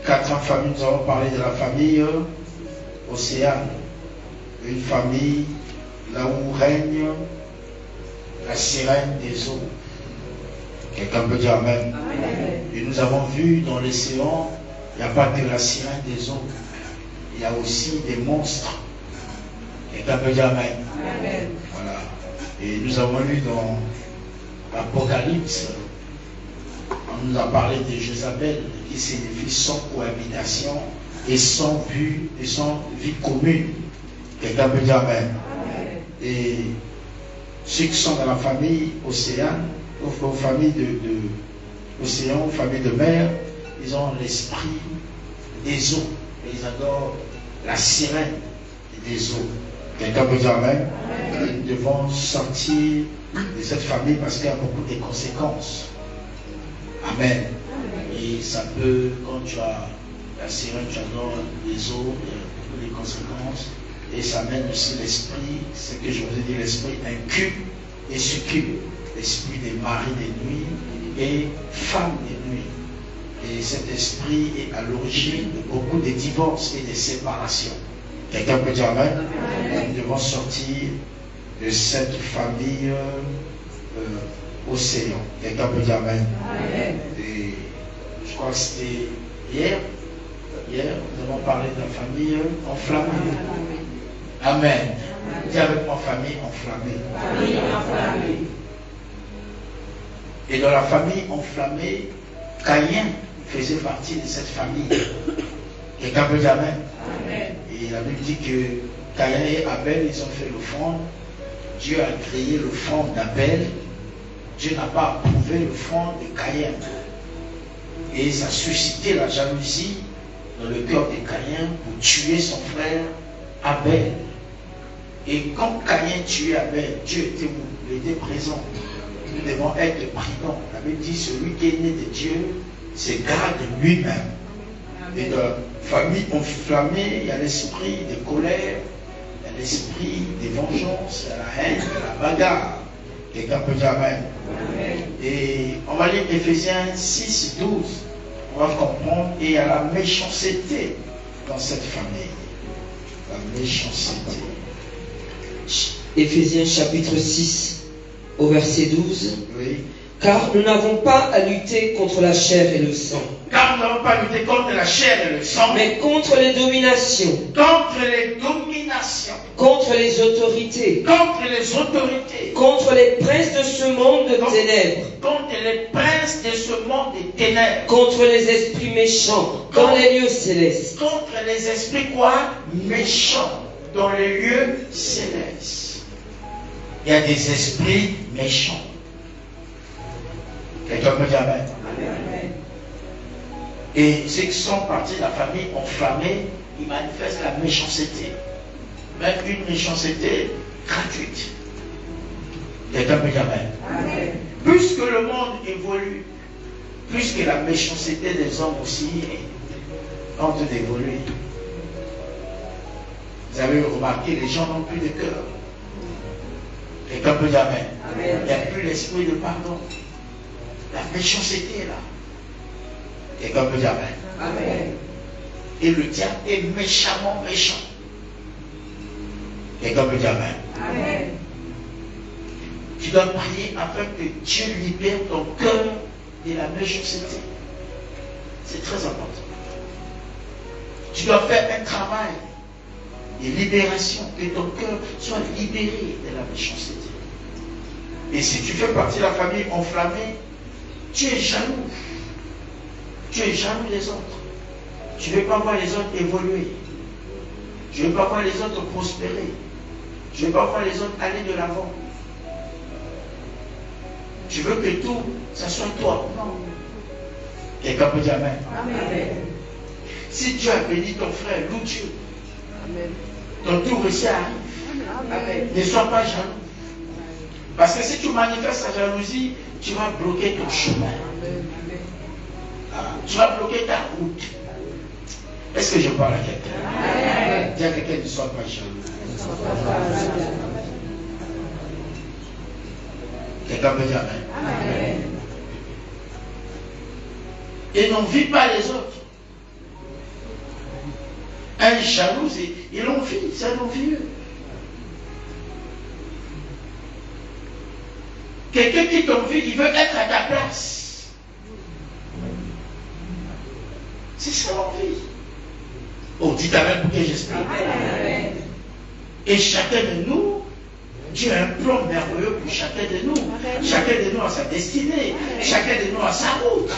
4 ans famille, nous avons parlé de la famille Océane. Une famille là où règne la sirène des eaux. Quelqu'un peut dire Amen. Amen. Et nous avons vu dans l'océan, il n'y a pas que la sirène des eaux. Il y a aussi des monstres. Quelqu'un peut dire Amen. Amen. Voilà. Et nous avons lu dans l'Apocalypse, on nous a parlé de Jézabel, qui signifie sans cohabitation et sans but et sans vie commune. Quelqu'un peut dire Amen. Amen. Et ceux qui sont dans la famille Océane, aux familles d'océan, aux familles de mer, ils ont l'esprit des eaux. Et ils adorent la sirène des eaux. Quelqu'un peut dire Amen. Amen. Nous devons sortir de cette famille parce qu'il y a beaucoup de conséquences. Amen. Et ça peut, quand tu as la sirène, tu adores les eaux, il y a beaucoup de conséquences. Et ça mène aussi l'esprit, ce que je vous ai dit, l'esprit incube et succube. L'esprit des maris des nuits et femmes des nuits. Et cet esprit est à l'origine de beaucoup de divorces et de séparations. Quelqu'un peut dire Amen. Nous devons sortir de cette famille océan. Quelqu'un peut dire Amen. Amen. Et je crois que c'était hier. Hier, nous avons parlé de la famille enflammée. Amen. Dis avec moi, famille enflammée. Famille enflammée. Et dans la famille enflammée, Caïn faisait partie de cette famille. Quelqu'un peut dire Amen. Amen. Et la Bible dit que Caïn et Abel, ils ont fait l'offrande. Dieu a créé l'offrande d'Abel. Dieu n'a pas approuvé l'offrande de Caïn. Et ça a suscité la jalousie dans le cœur de Caïn pour tuer son frère Abel. Et quand Caïn tuait Abel, Dieu était où? Il était présent. Nous devons être prudents. La Bible dit, celui qui est né de Dieu s'égare de lui-même. Et dans la famille enflammée, il y a l'esprit de colère, il y a l'esprit de vengeance, il y a la haine, il y a la bagarre. Quelqu'un peut dire Amen. Et on va lire Éphésiens 6, 12. On va comprendre. Et il y a la méchanceté dans cette famille. La méchanceté. Éphésiens chapitre 6, au verset 12. Oui. Car nous n'avons pas à lutter contre la chair et le sang. Car nous n'avons pas lutté contre la chair et le sang, mais contre les dominations. Contre les dominations. Contre les autorités. Contre les autorités. Contre les princes de ce monde de ténèbres. Contre les princes de ce monde des ténèbres. Contre les esprits méchants dans les lieux célestes. Contre les esprits quoi? Méchants dans les lieux célestes. Il y a des esprits méchants. Quelqu'un peut dire Amen. Et ceux qui sont partis de la famille enflammée, ils manifestent la méchanceté. Même une méchanceté gratuite. Quelqu'un peut dire Amen. Plus que le monde évolue, plus que la méchanceté des hommes aussi est en train d'évoluer. Vous avez remarqué, les gens n'ont plus de cœur. Quelqu'un peut dire Amen. Il n'y a plus l'esprit de pardon. La méchanceté est là. Quelqu'un peut dire Amen. Et le diable est méchamment méchant. Quelqu'un peut dire Amen. Tu dois prier afin que Dieu libère ton cœur de la méchanceté. C'est très important. Tu dois faire un travail de libération, que ton cœur soit libéré de la méchanceté. Et si tu fais partie de la famille enflammée, tu es jaloux. Tu es jaloux des autres. Tu ne veux pas voir les autres évoluer. Tu ne veux pas voir les autres prospérer. Tu ne veux pas voir les autres aller de l'avant. Tu veux que tout, ça soit toi. Non. Quelqu'un peut dire Amen. Si Dieu a béni ton frère, loue Dieu. Ton tour aussi arrive. Ne sois pas jaloux. Parce que si tu manifestes ta jalousie, tu vas bloquer ton chemin. Tu vas bloquer ta route. Est-ce que je parle à quelqu'un? Dis à quelqu'un, ne sois pas jaloux. Quelqu'un peut dire Amen. Et n'envie pas les autres. Un jaloux, il envie, c'est un envieux. Quelqu'un qui t'envie, il veut être à ta place. C'est ça l'envie. Oh, dites Amen pour que j'explique. Et chacun de nous, Dieu a un plan merveilleux pour chacun de nous. Chacun de nous a sa destinée. Chacun de nous a sa route.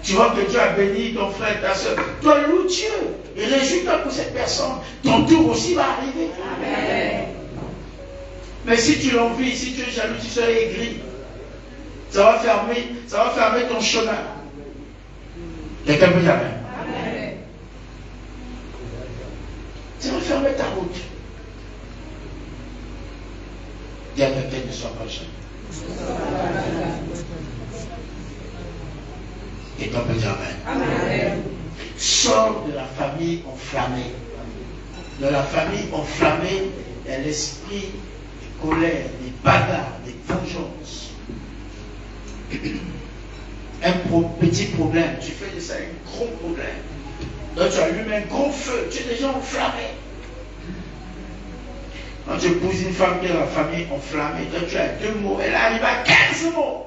Tu vois que Dieu a béni ton frère, ta soeur. Toi, loue Dieu. Et réjouis-toi pour cette personne. Ton tour aussi va arriver. Amen. Mais si tu l'envies, si tu es jaloux, tu seras aigri. Ça va fermer ton chemin. Quelqu'un peut dire Amen. Ça va fermer ta route. Dis à quelqu'un, ne sois pas jaloux. Quelqu'un peut dire Amen. Sors de la famille enflammée. De la famille enflammée, il y a l'esprit de colère, des bagarres, des vengeances. Un petit problème, tu fais de ça un gros problème. Donc tu allumes un gros feu, tu es déjà enflammé. Quand tu épouses une femme qui est dans la famille enflammée, donc tu as 2 mots, elle arrive à 15 mots.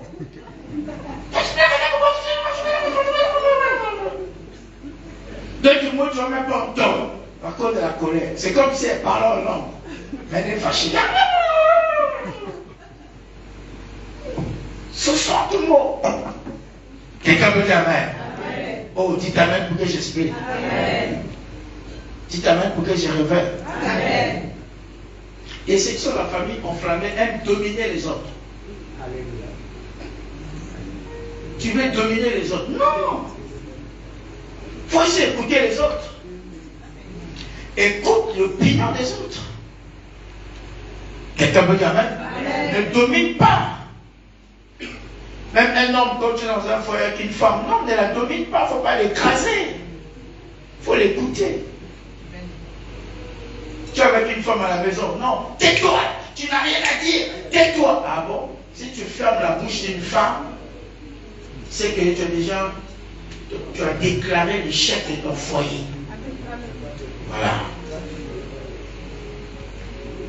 Donc mots, tu ne vas même pas entendre à cause de la colère. C'est comme si elle parlait en langue. Mais elle est fâchée. Ce sont tous mots. Quelqu'un peut dire Amen. Oh, dites Amen pour que j'explique. Dites Amen pour que je révèle. Amen. Et ceux qui sont la famille enflammée aiment dominer les autres. tu veux dominer les autres. Non. Il faut aussi écouter les autres. Écoute l'opinion des autres. Quelqu'un peut dire amen? Ne domine pas. Même un homme, quand tu es dans un foyer avec une femme, non, ne la domine pas, il ne faut pas l'écraser. Il faut l'écouter. Tu es avec une femme à la maison, non, tais-toi, tu n'as rien à dire, tais-toi. Ah bon? Si tu fermes la bouche d'une femme, c'est que tu as déclaré l'échec de ton foyer. Voilà.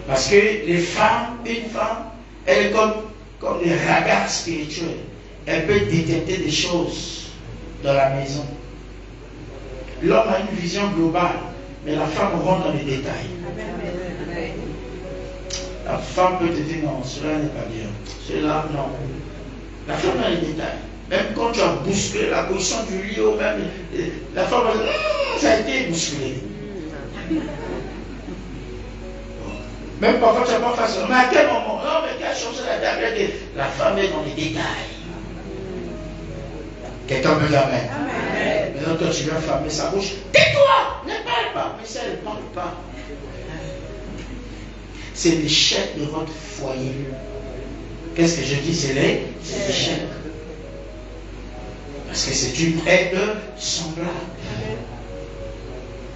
Parce que les femmes, une femme, elle est comme des regards spirituels. Elle peut détecter des choses dans la maison. L'homme a une vision globale, mais la femme rentre dans les détails. La femme peut te dire non, cela n'est pas bien. Cela, non. La femme a les détails. Même quand tu as bousculé la position du lit, même, la femme va dire ça a été bousculé. Même parfois tu n'as pas façon. Mais à quel moment? Non, mais quelle chose la table? La femme est dans les détails. Quelqu'un peut dire amen. Maintenant, toi, tu viens fermer sa bouche. Tais-toi! Ne parle pas. Mais ça, elle ne parle pas. C'est l'échec de votre foyer. Qu'est-ce que je dis? C'est l'échec. Parce que c'est une aide semblable.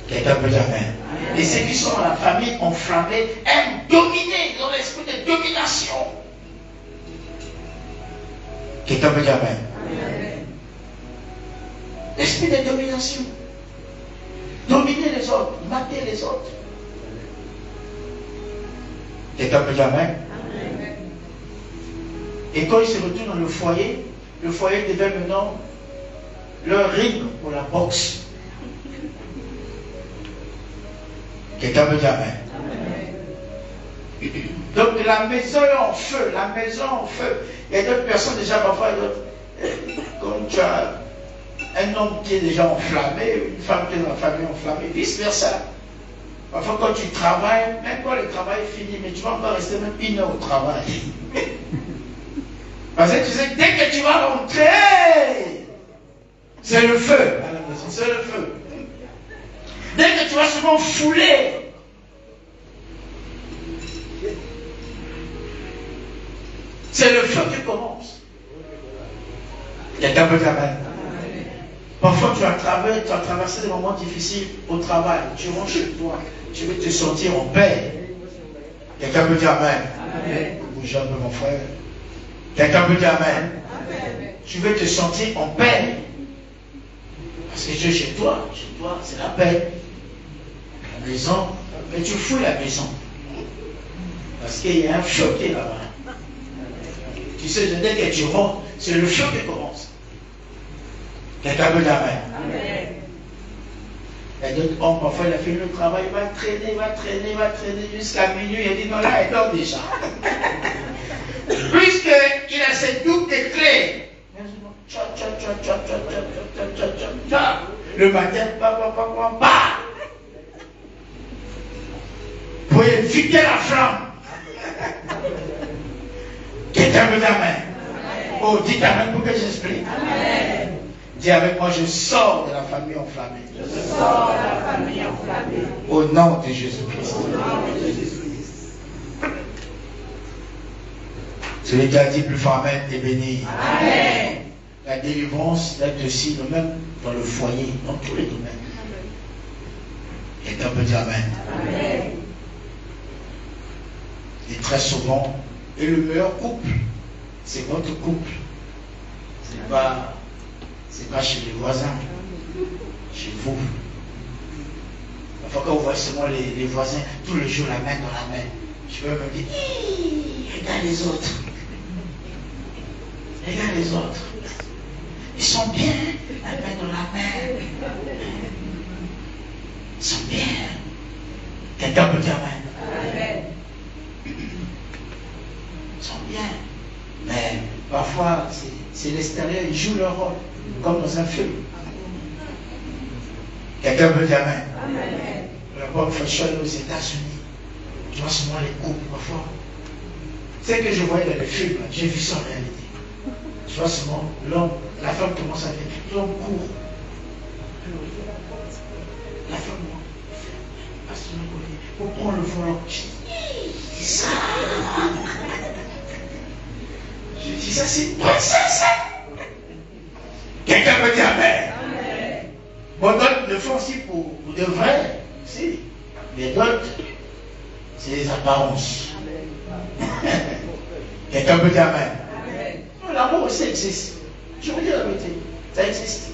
Quelqu'un peut dire amen. Et ceux qui sont dans la famille enflammée aiment dominer, dans l'esprit de domination. Quelqu'un peut dire amen. L'esprit de domination. Dominer les autres, mater les autres. Quelqu'un peut dire amen. Et quand ils se retrouvent dans le foyer devient maintenant leur ring pour la boxe. Quelqu'un peut dire amen. Donc la maison est en feu, la maison en feu. Il y a d'autres personnes déjà parfois, comme tu as un homme qui est déjà enflammé, une femme qui est dans la famille enflammée, vice versa. Parfois quand tu travailles, même quand le travail est fini, mais tu vas encore rester même une heure au travail. Parce que tu sais, dès que tu vas rentrer, c'est le feu à la maison, c'est le feu. Dès que tu vas souvent fouler, c'est le feu qui commence. Quelqu'un peut dire amen. Parfois tu as traversé des moments difficiles au travail, tu rentres chez toi, tu veux te sentir en paix. Quelqu'un peut dire amen. Bouge un peu mon frère. Quelqu'un peut dire amen. Tu veux te sentir en paix. Parce que tu es chez toi, c'est la paix. La maison, mais tu fouilles la maison. Parce qu'il y a un feu qui est là-bas. Tu sais, dès que tu rentres, c'est le feu qui commence. Quelqu'un peut dire amen. Et d'autres hommes, parfois, il a fait le travail, il va traîner jusqu'à minuit. Il dit non, là, elle dort déjà. Puisqu'il a cette double clés. Le matin, pour éviter la flamme. Quelqu'un me dit amen. Oh, dites amen pour que j'explique. Dis avec moi, je sors de la famille enflammée. Je sors de la famille enflammée. Au nom de Jésus-Christ. Celui qui a dit plus fort amen est béni. Amen. La délivrance d'être aussi le même dans le foyer, dans tous les domaines. Quelqu'un peut dire amen. Amen. Et très souvent, et le meilleur couple, c'est votre couple. C'est pas chez les voisins, chez vous. Parfois quand vous voyez seulement les voisins, tous les jours la main dans la main, je peux me dire, regarde les autres. Regarde les autres. Ils sont bien, la main dans la main. Ils sont bien. Quelqu'un peut dire amen. Ils sont bien. Mais parfois, c'est l'extérieur, ils jouent leur rôle, comme dans un film. Quelqu'un peut dire amen. La bonne fashion aux États-Unis, tu vois souvent les couples parfois. C'est que je voyais dans les films, j'ai vu ça en réalité. Tu vois seulement l'homme, la femme commence à dire, l'homme court. La femme, pour prendre le volant. Je dis ça. Je dis ça, c'est une princesse. Quelqu'un peut dire amen. Bon, d'autres le font aussi pour de vrai. Si. Mais d'autres, c'est les apparences. Quelqu'un peut dire amen. L'amour aussi existe. Je vous dis la vérité. Ça existe.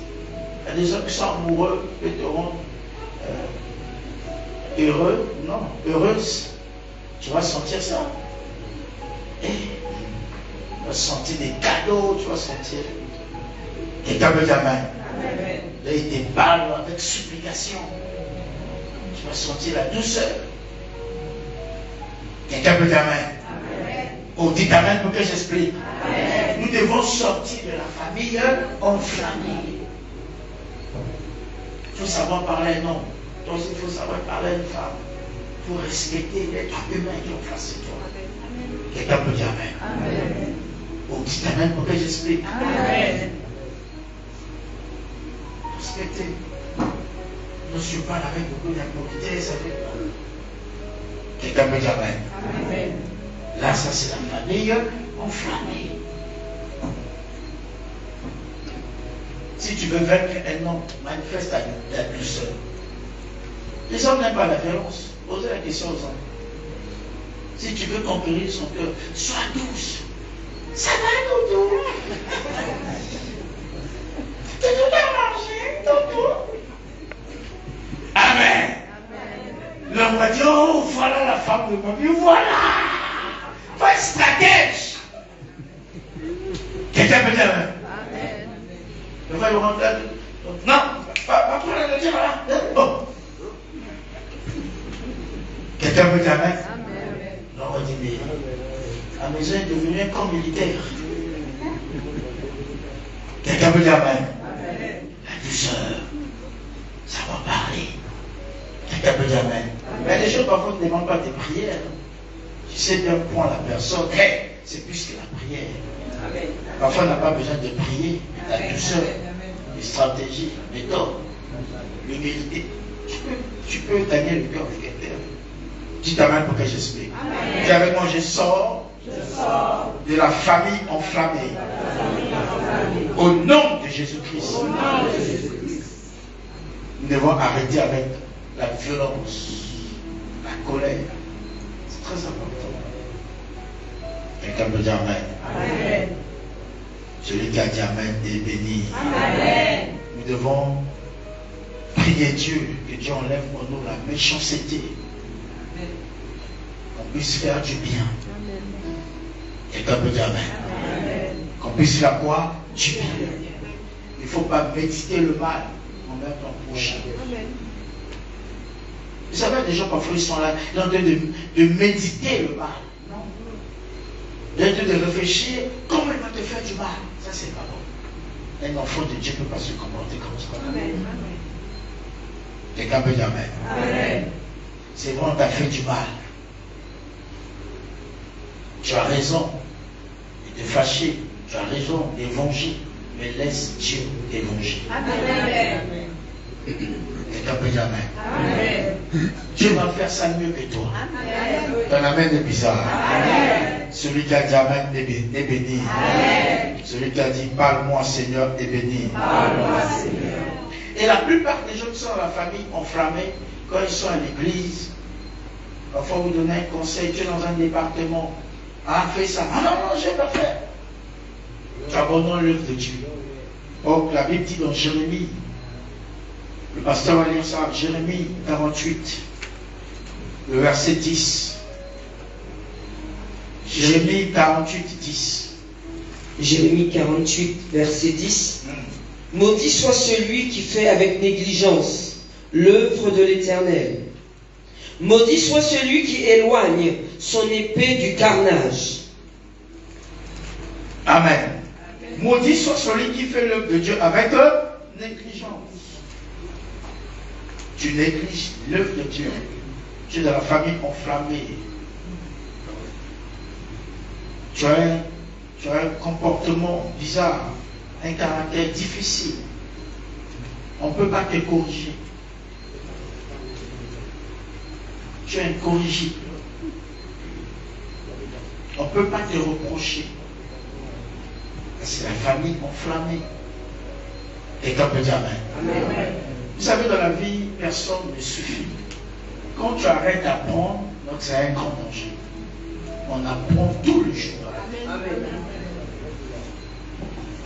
Il y a des gens qui sont amoureux et te rendent heureux. Non, heureuse. Tu vas sentir ça. Et tu vas sentir des cadeaux. Tu vas sentir. Quelqu'un peut dire amen. Là, il te parle avec supplication. Tu vas sentir la douceur. Quelqu'un peut dire amen. Oh, dites amen pour que j'explique. Nous devons sortir de la famille enflammée. Il faut savoir parler à un homme. Toi aussi, il faut savoir parler à une femme. Il faut respecter l'être humain qui est en face de toi. Quelqu'un peut dire amen. Oh, dites amen pour que j'explique. Respectez. Ne suis pas avec beaucoup d'impunité, ça fait pas. Quelqu'un peut dire amen. Là, ça c'est la famille enflammée. Si tu veux vaincre un homme, manifeste la douceur. Les hommes n'aiment pas la violence. Posez la question aux hommes. Si tu veux conquérir son cœur, sois douce. Ça va, Doudou? Tu dois manger, Doudou? Amen. L'homme va dire, oh, voilà la femme de ma vie, voilà. Faut être stratège. Quelqu'un peut dire amen. Le va lui rentrer. Non, pas prendre le dire là. Bon. Quelqu'un peut dire amen. Non, on dit, mais la maison est devenue un camp militaire. Quelqu'un peut dire amen. La douceur, ça va parler. Quelqu'un peut dire amen. Mais les gens parfois ne demandent pas des prières. Tu sais bien point la personne, hey, c'est plus que la prière. Amen. Parfois on n'a pas besoin de prier, la douceur, les stratégies, la méthode, l'humilité. Tu peux gagner le cœur de quelqu'un. Dis amen pour que j'explique. Dis avec moi, je sors de la famille enflammée. Au nom de Jésus-Christ. Nous devons arrêter avec la violence, la colère. C'est très important. Quelqu'un peut dire amen. Celui qui a dit amen est béni. Amen. Nous devons prier Dieu, que Dieu enlève pour nous la méchanceté. Qu'on puisse faire du bien. Quelqu'un peut dire amen. Qu'on puisse faire quoi? Du bien. Il ne faut pas méditer le mal envers ton prochain. Vous savez, des gens parfois ils sont là, ils sont en train de méditer le mal. Ils sont en train de réfléchir comment il va te faire du mal. Ça, c'est pas bon. Un enfant de Dieu ne peut pas se comporter comme ça. Quelqu'un peut dire amen. C'est vrai, on t'a fait du mal. Tu as raison de te fâcher. Tu as raison d'évanger. Mais laisse Dieu t'évanger. Quelqu'un peut dire amen. Dieu va faire ça mieux que toi. Ton amen est bizarre. Celui qui a dit amen est béni. Celui qui a dit parle-moi Seigneur est béni. Et la plupart des gens qui sont dans la famille enflammés, quand ils sont à l'église, parfois vous donnez un conseil, tu es dans un département, ah fais ça, ah non, je vais pas faire. Tu abandonnes l'œuvre de Dieu. Or, la Bible dit dans Jérémie, le pasteur va lire ça, Jérémie 48, le verset 10. Jérémie 48, 10. Jérémie 48, verset 10. Maudit soit celui qui fait avec négligence l'œuvre de l'Éternel. Maudit soit celui qui éloigne son épée du carnage. Amen. Maudit soit celui qui fait l'œuvre de Dieu avec négligence. Tu négliges l'œuvre de Dieu. Tu es dans la famille enflammée. Tu as tu as un comportement bizarre, un caractère difficile. On ne peut pas te corriger. Tu es incorrigible. On ne peut pas te reprocher. C'est la famille enflammée. Quelqu'un peut dire amen. Amen. Vous savez, dans la vie, personne ne suffit. Quand tu arrêtes d'apprendre, donc c'est un grand danger. On apprend tout le jour. Amen.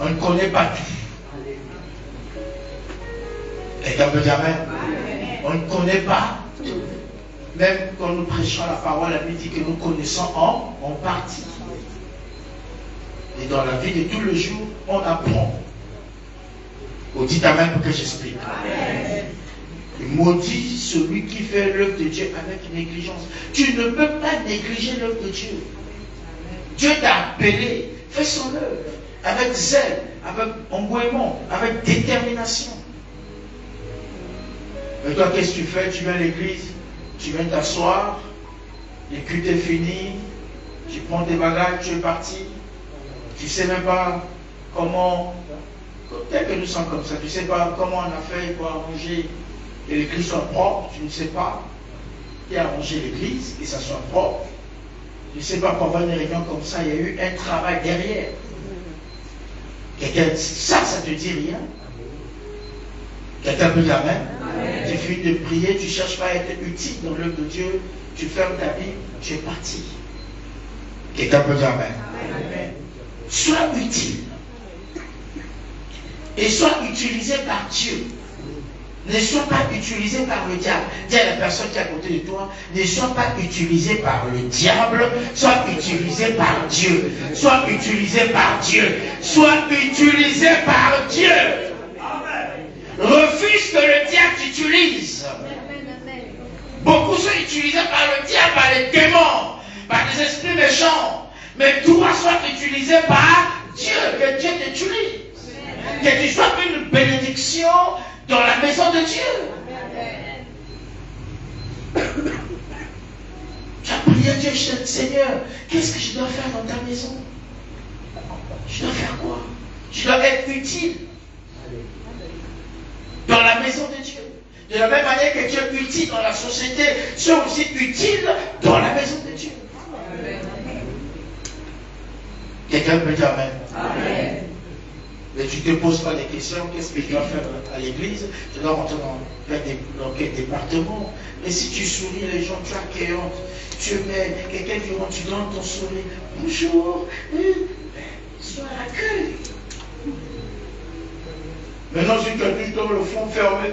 On ne connaît pas tout. Quelqu'un peut dire amen. On ne connaît pas tout. Même quand nous prêchons la parole, la Bible dit que nous connaissons en partie. Et dans la vie de tous les jours, on apprend. Oh, dites amen pour que j'explique. Maudit celui qui fait l'œuvre de Dieu avec négligence. Tu ne peux pas négliger l'œuvre de Dieu. Dieu t'a appelé, fais son œuvre avec zèle, avec engouement, avec détermination. Mais toi, qu'est-ce que tu fais? Tu viens à l'église, tu viens t'asseoir, le culte est fini, tu prends tes bagages, tu es parti. Tu ne sais même pas comment, tel que nous sommes comme ça, tu ne sais pas comment on a fait pour arranger que l'église soit propre, tu ne sais pas qui a arrangé l'église, que ça soit propre. Tu ne sais pas pour avoir une réunion comme ça, il y a eu un travail derrière. Ça te dit rien. Quelqu'un peut dire amen. Tu finis de prier, tu ne cherches pas à être utile dans l'œuvre de Dieu, tu fermes ta Bible, tu es parti. Quelqu'un peut dire amen. Amen. Sois utile. Et sois utilisé par Dieu. Ne sois pas utilisé par le diable. Dis à la personne qui est à côté de toi, ne sois pas utilisé par le diable, sois utilisé par Dieu. Sois utilisé par Dieu. Sois utilisé par Dieu. Refuse que le diable t'utilise. Beaucoup sont utilisés par le diable, par les démons, par les esprits méchants. Mais toi, sois utilisé par Dieu, que Dieu t'utilise. Que tu sois une bénédiction dans la maison de Dieu. Tu as prié à Dieu, Seigneur, qu'est-ce que je dois faire dans ta maison? Je dois faire quoi? Je dois être utile dans la maison de Dieu. De la même manière que tu es utile dans la société, sois aussi utile dans la maison de Dieu. Quelqu'un peut dire amen. Amen. Mais tu ne te poses pas des questions, qu'est-ce que je dois faire à l'église? Je dois rentrer dans quel département? Mais si tu souris, les gens, tu es accueillante, tu mets quelqu'un qui rentre, tu donnes ton sourire. Bonjour, sois à l'accueil. Maintenant, si tu as tout dans le fond fermé,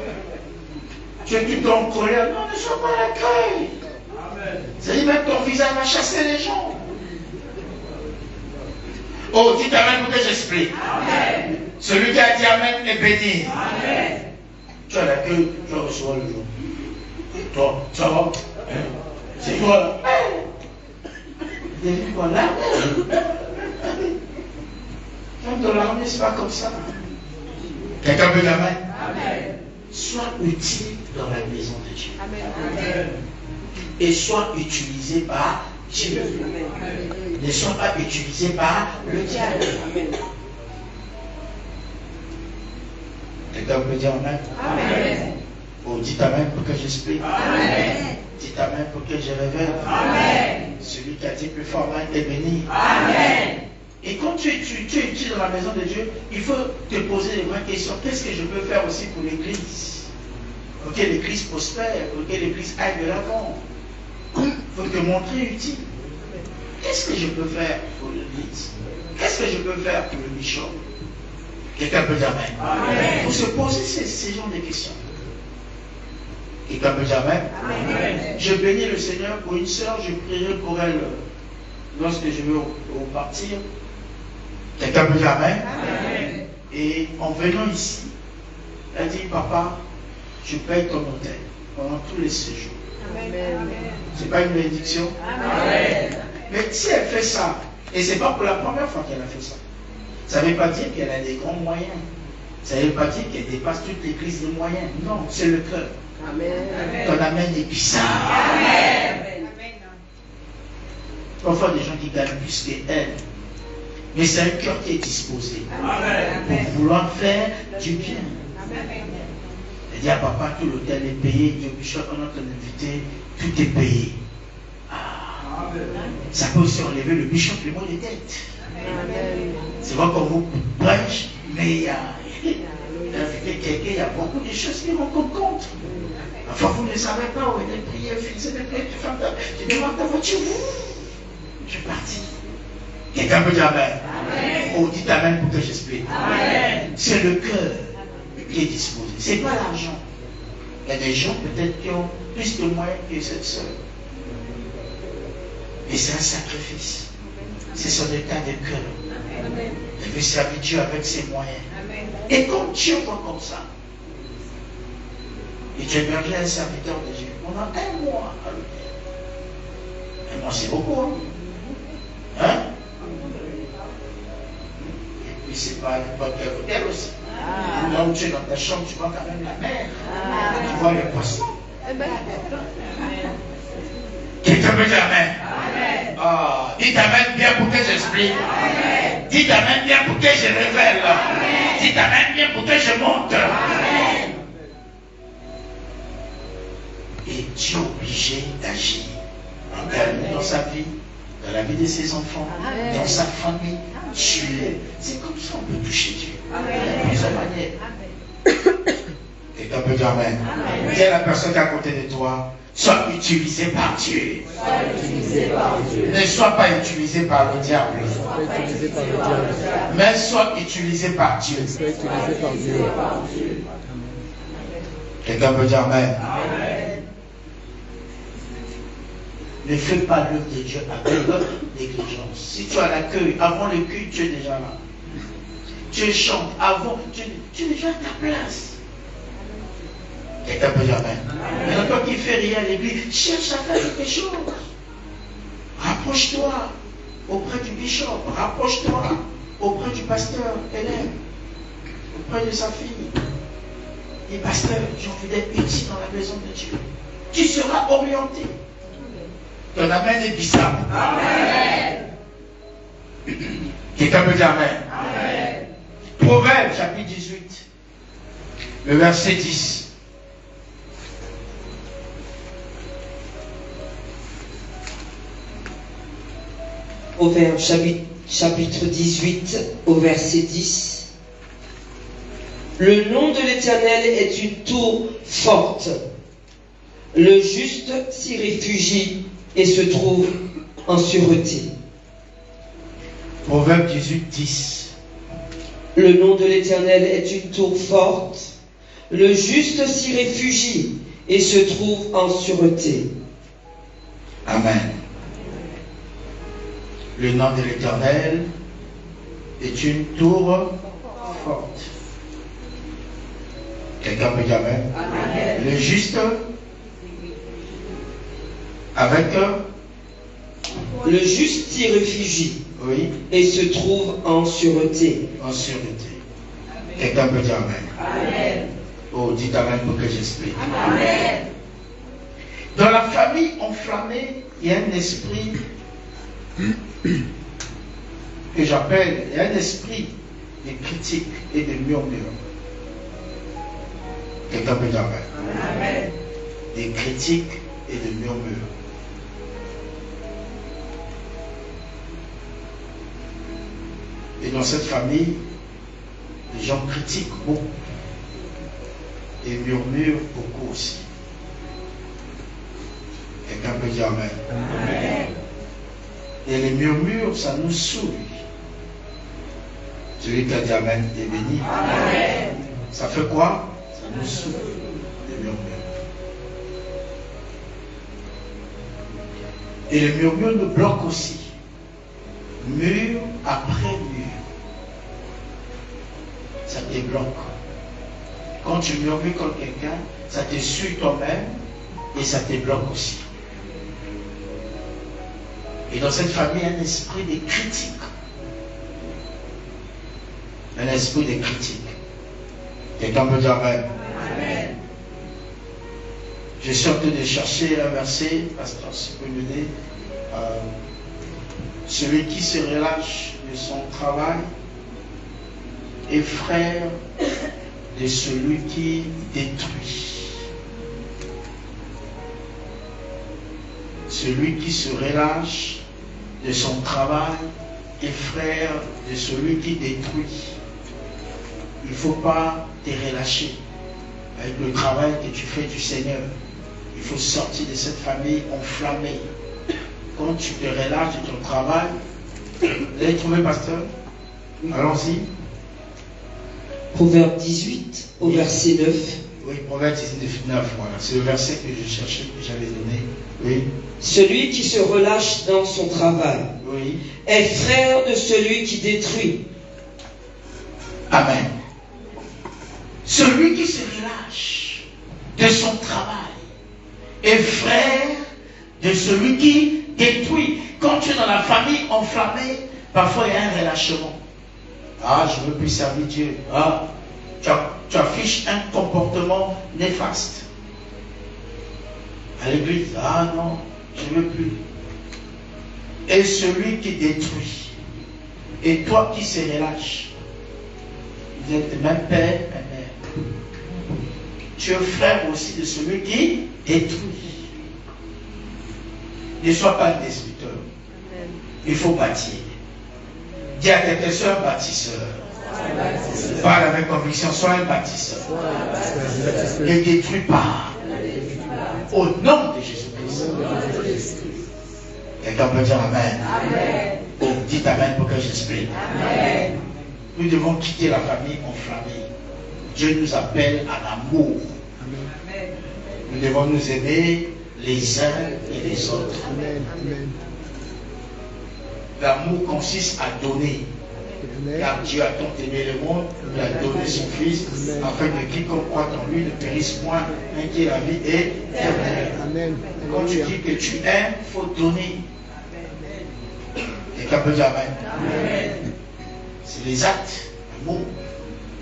tu es tout en colère, non, ne sois pas à l'accueil. C'est-à-dire même ton visage va chasser les gens. Oh, dites amen pour que j'explique. Amen. Celui qui a dit amen est béni. Amen. Tu as l'accueil, tu vas recevoir le jour. Toi, ça va? C'est toi là. Vous avez vu quoi là? Même dans l'armée, c'est pas comme ça. Quelqu'un peut dire amen? Amen. Sois utile dans la maison de Dieu. Amen. Et sois utilisé par Dieu. Ne sois pas utilisé par le diable. Quelqu'un peut dire amen? Amen. Oh, dites amen pour que j'explique. Amen. Dites amen pour que je révèle. Amen. Celui qui a dit plus fort est béni. Amen. Et quand tu es utile dans la maison de Dieu, il faut te poser les vraies questions. Qu'est-ce que je peux faire aussi pour l'église? Pour que l'église prospère, pour que l'église aille de l'avant. Il faut te montrer utile. Qu'est-ce que je peux faire pour l'église? Qu'est-ce que je peux faire pour le bishop? Quelqu'un peut dire amen. Il faut se poser ces genres de questions. Quelqu'un peut dire amen. Je bénis le Seigneur pour une sœur, je prierai pour elle lorsque je vais au partir. Quelqu'un peut dire amen. Et en venant ici, elle dit, papa, je paye ton hôtel pendant tous les séjours. Ce n'est pas une bénédiction. Amen. Mais si elle fait ça, et ce n'est pas pour la première fois qu'elle a fait ça, ça ne veut pas dire qu'elle a des grands moyens. Ça ne veut pas dire qu'elle dépasse toute l'église de moyens. Non, c'est le cœur. Ton amen est bizarre. Amen. Parfois des gens qui gagnent plus qu'elle. Mais c'est un cœur qui est disposé Amen. pour vouloir faire du bien. Il dit à papa, tout l'hôtel est payé. Il dit au bishop, on a ton invité, tout est payé. Ah. Ça peut aussi enlever le bishop les mots des dettes. C'est vrai qu'on vous prêche, mais il y a quelqu'un, il y a beaucoup de choses qui rencontrent compte. Enfin, vous ne savez pas où est les prières, finissez les prières, tu démarres ta voiture, je suis parti. Quelqu'un peut dire Amen. Oh, dites Amen pour que j'explique. C'est le cœur qui est disposé. Ce n'est pas l'argent. Il y a des gens peut-être qui ont plus de moyens que cette sœur. Mais c'est un sacrifice. C'est son état de cœur. Elle veut servir Dieu avec ses moyens. Et quand Dieu voit comme ça, et tu héberges un serviteur de Dieu, on a un mois à le dire. Un mois, c'est beaucoup. Hein? Et puis c'est pas n'importe quel hôtel aussi. Là où tu es dans ta chambre, tu vois quand même la mer. Tu vois les poissons. Quelqu'un peut dire Amen. Ah, dites Amen bien pour que j'explique. Dites Amen bien pour que je révèle. Dites Amen bien pour que je montre. Et Dieu est obligé d'agir dans sa vie, dans la vie de ses enfants, dans sa famille. C'est comme ça qu'on peut toucher Dieu. De plusieurs manières. Quelqu'un peut dire Amen. Dis à la personne qui est à côté de toi, sois utilisé par Dieu. Ne sois pas utilisé par le diable. Mais sois utilisé par Dieu. Quelqu'un peut dire Amen. Ne fais pas l'œuvre de Dieu avec négligence. Si tu as l'accueil, avant le culte, tu es déjà là. Tu chantes, avant, tu es déjà à ta place. Quelqu'un peut dire Amen. Mais toi qui ne fais rien à l'église, cherche à faire quelque chose. Rapproche-toi auprès du bishop, rapproche-toi auprès du pasteur Hélène, auprès de sa fille. Et pasteur, j'ai envie d'être utile dans la maison de Dieu. Tu seras orienté. Ton Amen est bizarre. Amen. Quelqu'un peut dire Amen. Amen. Proverbe chapitre 18, le verset 10. Proverbe chapitre 18 au verset 10. Le nom de l'Éternel est une tour forte. Le juste s'y réfugie et se trouve en sûreté. Proverbe 18, 10. Le nom de l'Éternel est une tour forte. Le juste s'y réfugie et se trouve en sûreté. Amen. Le nom de l'Éternel est une tour forte. Quelqu'un peut dire Amen. Amen. Le juste avec le juste s'y réfugie, oui, et se trouve en sûreté. En sûreté. Quelqu'un peut dire Amen. Amen. Oh, dites Amen pour que j'explique. Amen. Dans la famille enflammée, il y a un esprit que j'appelle, il y a un esprit de critique et de murmure. Quelqu'un peut dire Amen. Amen. Des critiques et de murmures. Et dans cette famille, les gens critiquent beaucoup et murmurent beaucoup aussi. Quelqu'un peut dire Amen. Amen. Et les murmures, ça nous saoule. Celui qui a dit Amen est béni. Amen. Ça fait quoi? Ça nous saoule, les murmures. Et les murmures nous bloquent aussi. Mur après mur. Ça te bloque. Quand tu murmures comme quelqu'un, ça te suit toi-même et ça te bloque aussi. Et dans cette famille, il y a un esprit de critique. Un esprit de critique. Quelqu'un peut dire Amen. Amen. Je suis en train de chercher un verset, pasteur, si vous pouvez m'aider. Celui qui se relâche de son travail et frère de celui qui détruit. Celui qui se relâche de son travail est frère de celui qui détruit. Il ne faut pas te relâcher avec le travail que tu fais du Seigneur. Il faut sortir de cette famille enflammée. Quand tu te relâches de ton travail, vous avez trouvé, pasteur? Allons-y. Proverbe 18 au verset 9. Oui, Proverbe 19, voilà. C'est le verset que je cherchais, que j'avais donné. Oui. Celui qui se relâche dans son travail Oui. est frère de celui qui détruit. Amen. Celui qui se relâche de son travail est frère de celui qui détruit. Quand tu es dans la famille enflammée, parfois il y a un relâchement. Ah, je ne veux plus servir Dieu. Ah, tu affiches un comportement néfaste. À l'église, ah non, je ne veux plus. Et celui qui détruit, et toi qui se relâche, vous êtes même père, même mère. Tu es frère aussi de celui qui détruit. Ne sois pas un destructeur. Il faut bâtir. Dis à quelqu'un, sois un bâtisseur. Parle avec conviction, sois un bâtisseur. Ne détruis pas. Au nom de Jésus-Christ. Quelqu'un peut dire Amen. Oh, dites Amen pour que j'explique. Nous devons quitter la famille enflammée. Dieu nous appelle à l'amour. Nous devons nous aimer les uns et les autres. L'amour consiste à donner. Car Dieu a tant aimé le monde, il a donné son Fils, afin que quiconque croit en lui ne périsse point, mais qu'il ait la vie éternelle. Quand tu dis que tu aimes, il faut donner. Quelqu'un peut dire Amen. C'est les actes. L'amour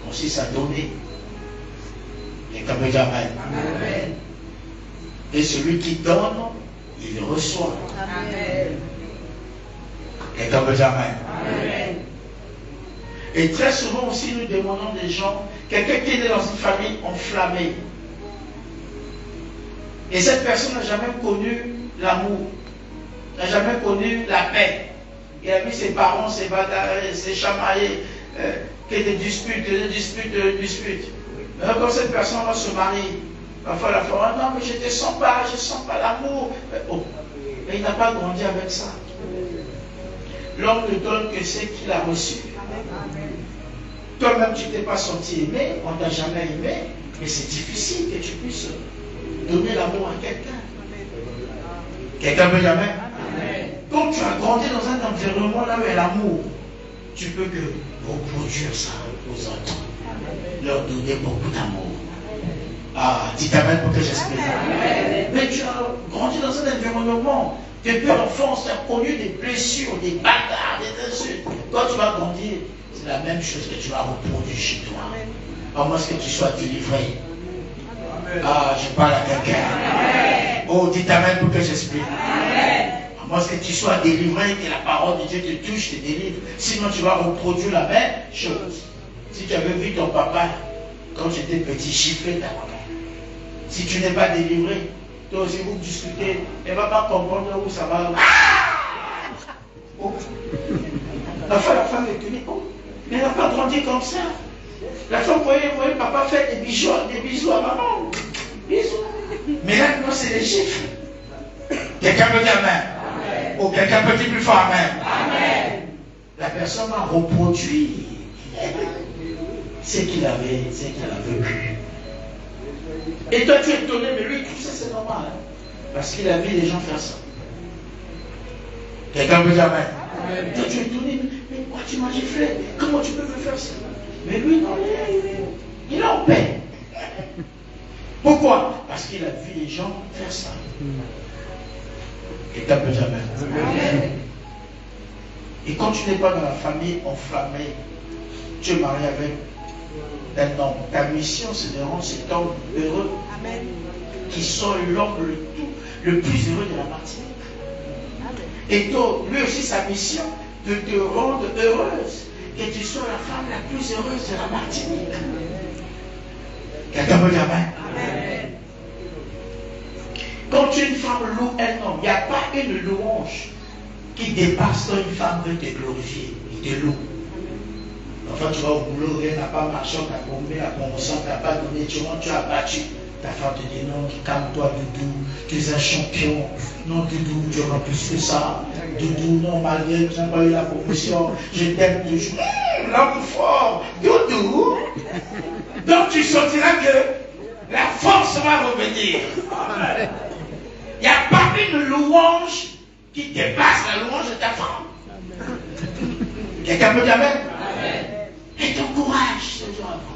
consiste à donner. Quelqu'un peut dire Amen. Et celui qui donne, il reçoit. Quelqu'un peut dire Amen. Et très souvent aussi, nous demandons des gens, quelqu'un qui est né dans une famille enflammée. Et cette personne n'a jamais connu l'amour, n'a jamais connu la paix. Il a vu ses parents se bagarrer, se chamailler, que des disputes. Mais quand cette personne va se marier, parfois la femme, ah non, mais je ne sens pas l'amour. Mais il n'a pas grandi avec ça. L'homme ne donne que ce qu'il a reçu. Toi-même, tu ne t'es pas senti aimé, on ne t'a jamais aimé, mais c'est difficile que tu puisses donner l'amour à quelqu'un. Quelqu'un peut dire Amen. Quand tu as grandi dans un environnement là où il y a l'amour, tu peux que reproduire ça aux autres. Leur donner beaucoup d'amour. Ah, dites Amen pour que j'explique. Mais tu as grandi dans un environnement. Depuis l'enfance, tu as connu des blessures, des bagarres, des insultes. Quand tu vas grandir, c'est la même chose que tu vas reproduire chez toi. À moins que tu sois délivré. Ah, je parle à quelqu'un. Oh, dites Amen pour que j'explique. À moins que tu sois délivré, que la parole de Dieu te touche, te délivre. Sinon, tu vas reproduire la même chose. Si tu avais vu ton papa, quand tu étais petit, gifler ta maman. Si tu n'es pas délivré, toi aussi vous discutez, elle ne va pas comprendre où ça va. Oh. La femme est tenue. Oh. Mais elle n'a pas grandi comme ça. La femme voyait papa faire des bisous à maman. Bisous. Mais là, non, c'est les chiffres. Quelqu'un peut dire Amen. Ou quelqu'un peut dire plus fort Amen. La personne a reproduit ce qu'il avait vécu. Et toi tu es étonné, mais lui tout ça c'est normal. Hein? Parce qu'il a vu les gens faire ça. Quelqu'un peut dire Amen. Toi tu es étonné, mais pourquoi tu m'as giflé? Comment tu peux me faire ça? Mais lui non, il est en paix. Pourquoi? Parce qu'il a vu les gens faire ça. Quelqu'un peut dire Amen. Et quand tu n'es pas dans la famille enflammée, tu es marié avec un homme. Ta mission, c'est de rendre cet homme heureux. Amen. Qui soit l'homme le plus heureux de la Martinique. Et toi, lui aussi, sa mission, de te rendre heureuse. Que tu sois la femme la plus heureuse de la Martinique. Quelqu'un peut dire amen. Quand une femme loue un homme, il n'y a pas une louange qui dépasse quand une femme veut te glorifier. Il te loue. Enfin, tu vas au boulot, rien n'a pas marché, on t'a bombé, la promotion, tu n'as pas donné, tu as battu. Ta femme te dit non, calme-toi, Doudou, tu es un champion. Non, Doudou, tu auras plus que ça. Doudou, non, malgré que tu n'as pas eu la promotion, je t'aime toujours. L'homme fort, Doudou. Donc tu sentiras que la force va revenir. Il n'y a pas une louange qui dépasse la louange de ta femme. Quelqu'un peut dire amen? Et ton courage, ce jour avant.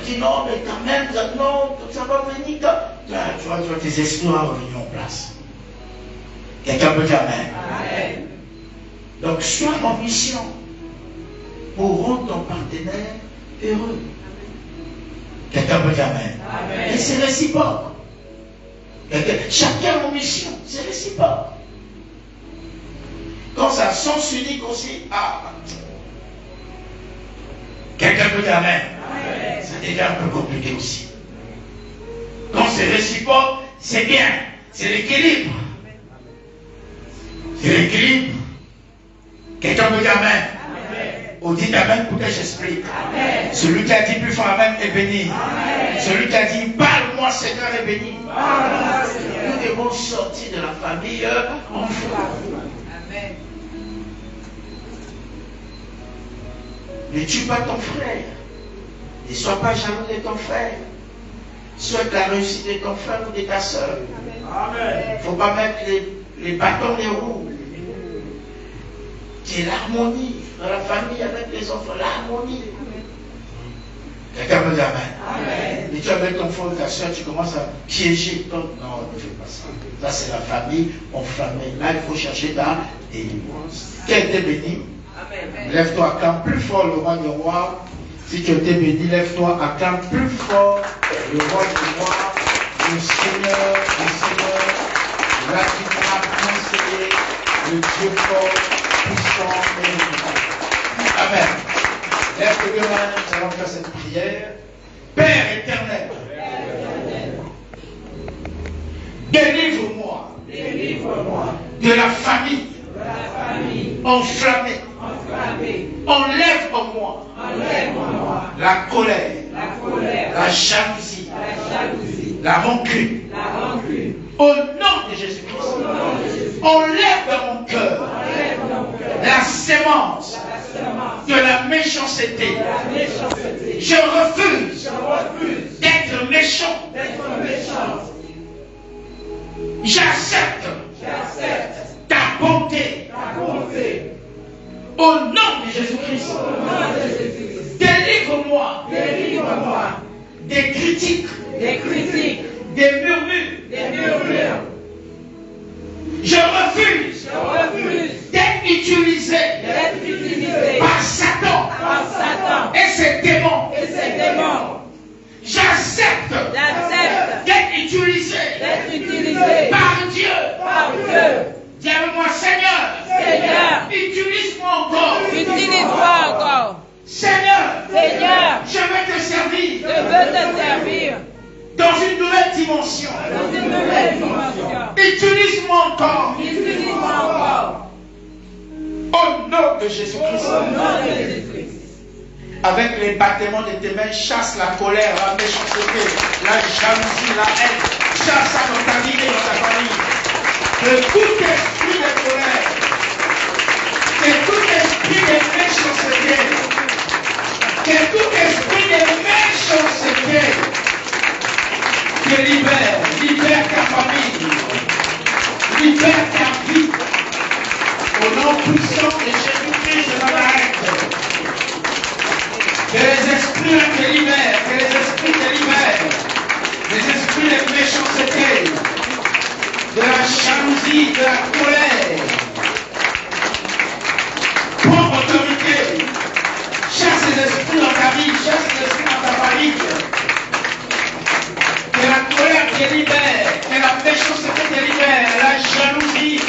Tu dis non, mais quand même, non, ça va venir. Tu vois, tes espoirs revenus en place. Quelqu'un peut dire amen. Donc, sois en mission pour rendre ton partenaire heureux. Quelqu'un peut dire amen. Et c'est réciproque. Chacun en mission, c'est réciproque. Quand ça sens unique aussi, quelqu'un peut dire amen. Ça devient un peu compliqué aussi. Quand c'est réciproque, c'est bien. C'est l'équilibre. C'est l'équilibre. Quelqu'un peut dire amen. On dit amen pour que j'explique. Celui qui a dit plus fort amen est béni. Celui qui a dit parle-moi Seigneur est béni. Nous devons sortir de la famille en foi. Ne tue pas ton frère. Ne sois pas jaloux de ton frère. Souhaite la réussite de ton frère ou de ta soeur. Il ne faut pas mettre les bâtons des roues. C'est l'harmonie dans la famille avec les enfants. L'harmonie. Quelqu'un me dit amen. Et tu avec ton frère ou ta soeur, tu commences à piéger. Non, ne fais pas ça. Ça, c'est la famille enflammée. Là, il faut chercher ta délivrance. Qui a été béni? Lève-toi à camp plus fort, le roi du roi. Si tu as été béni, lève-toi à camp plus fort, le roi du roi, le Seigneur, là tu pourras conseiller le Dieu fort, puissant et éternel. Amen. Lève tes deux mains, nous allons faire cette prière. Père éternel, délivre-moi de la famille enflammée. Enlève en moi la colère, la jalousie, la rancune. Au nom de Jésus-Christ, enlève dans mon cœur la sémence de la méchanceté. Je refuse d'être méchant. J'accepte ta bonté. Au nom de Jésus-Christ, délivre-moi des critiques, des murmures. Je refuse d'être utilisé par Satan et ses démons. J'accepte d'être utilisé par Dieu. Dis avec moi, Seigneur, utilise-moi encore. Seigneur, je veux te servir. Dans une nouvelle dimension. Utilise-moi encore. Au nom de Jésus-Christ. Avec les battements de tes mains, chasse la colère, la méchanceté, la jalousie, la haine. Chasse ça dans ta vie et dans ta famille. Que tout esprit de colère, que tout esprit de méchanceté, te libère ta famille, libère ta vie. Au nom puissant de Jésus-Christ de Nazareth, que les esprits te libèrent, les esprits de méchanceté, de la jalousie, de la colère. Prends autorité. Chasse les esprits dans ta vie, chasse les esprits dans ta famille. Que la colère te libère, que la méchanceté te libère, la jalousie.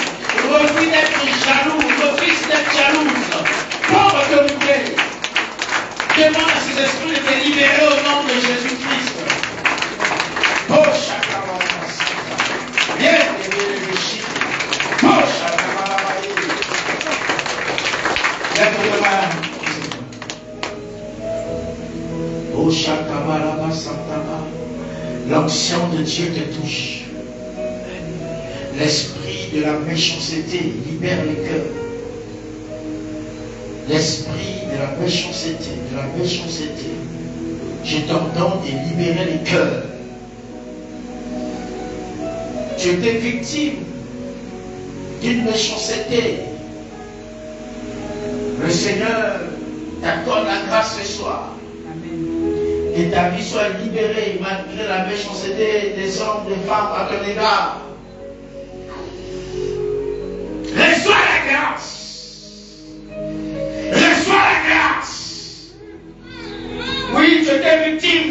Refuse d'être jaloux, refuse d'être jaloux. libéré au nom de Jésus-Christ. Oh, chacun. Viens libérer les chiffres. Oh, chacun. Lève les mains. Oh, chacun. L'onction de Dieu te touche. L'esprit de la méchanceté libère les cœurs. L'esprit de la méchanceté, je t'ordonne de libérer les cœurs. Tu étais victime d'une méchanceté. Le Seigneur t'accorde la grâce ce soir. Que ta vie soit libérée malgré la méchanceté des hommes, des femmes à ton égard. Reçois la grâce. Reçois la grâce. Oui, tu étais victime.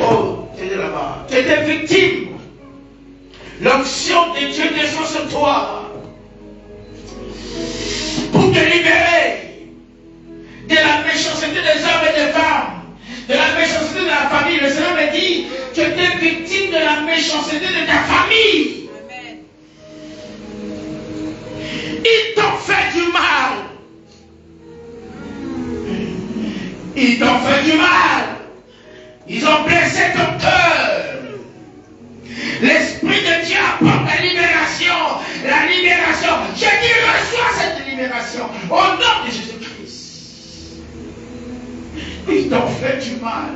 Oh, tu es là-bas. Tu étais victime. L'onction de Dieu descend sur toi. Pour te libérer de la méchanceté des hommes et des femmes. De la méchanceté de la famille. Le Seigneur me dit, tu étais victime de la méchanceté de ta famille. Ils t'ont fait du mal. Ils t'ont fait du mal. Ils ont blessé ton cœur. L'Esprit de Dieu apporte la libération. La libération. Je dis, reçois cette libération. Au nom de Jésus-Christ. Ils t'ont fait du mal.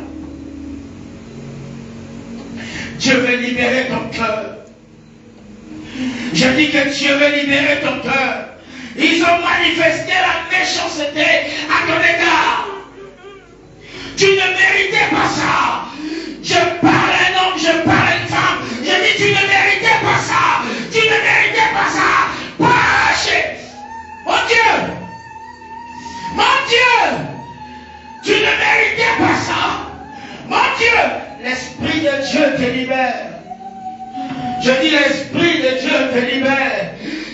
Dieu veut libérer ton cœur. Je dis que Dieu veut libérer ton cœur. Ils ont manifesté la méchanceté à ton égard. Tu ne méritais pas ça. Je parle à un homme, je parle à une femme. Je dis tu ne méritais pas ça. Tu ne méritais pas ça. Pâché. Mon Dieu. Mon Dieu. Tu ne méritais pas ça. Mon Dieu. L'Esprit de Dieu te libère. Je dis l'Esprit de Dieu te libère.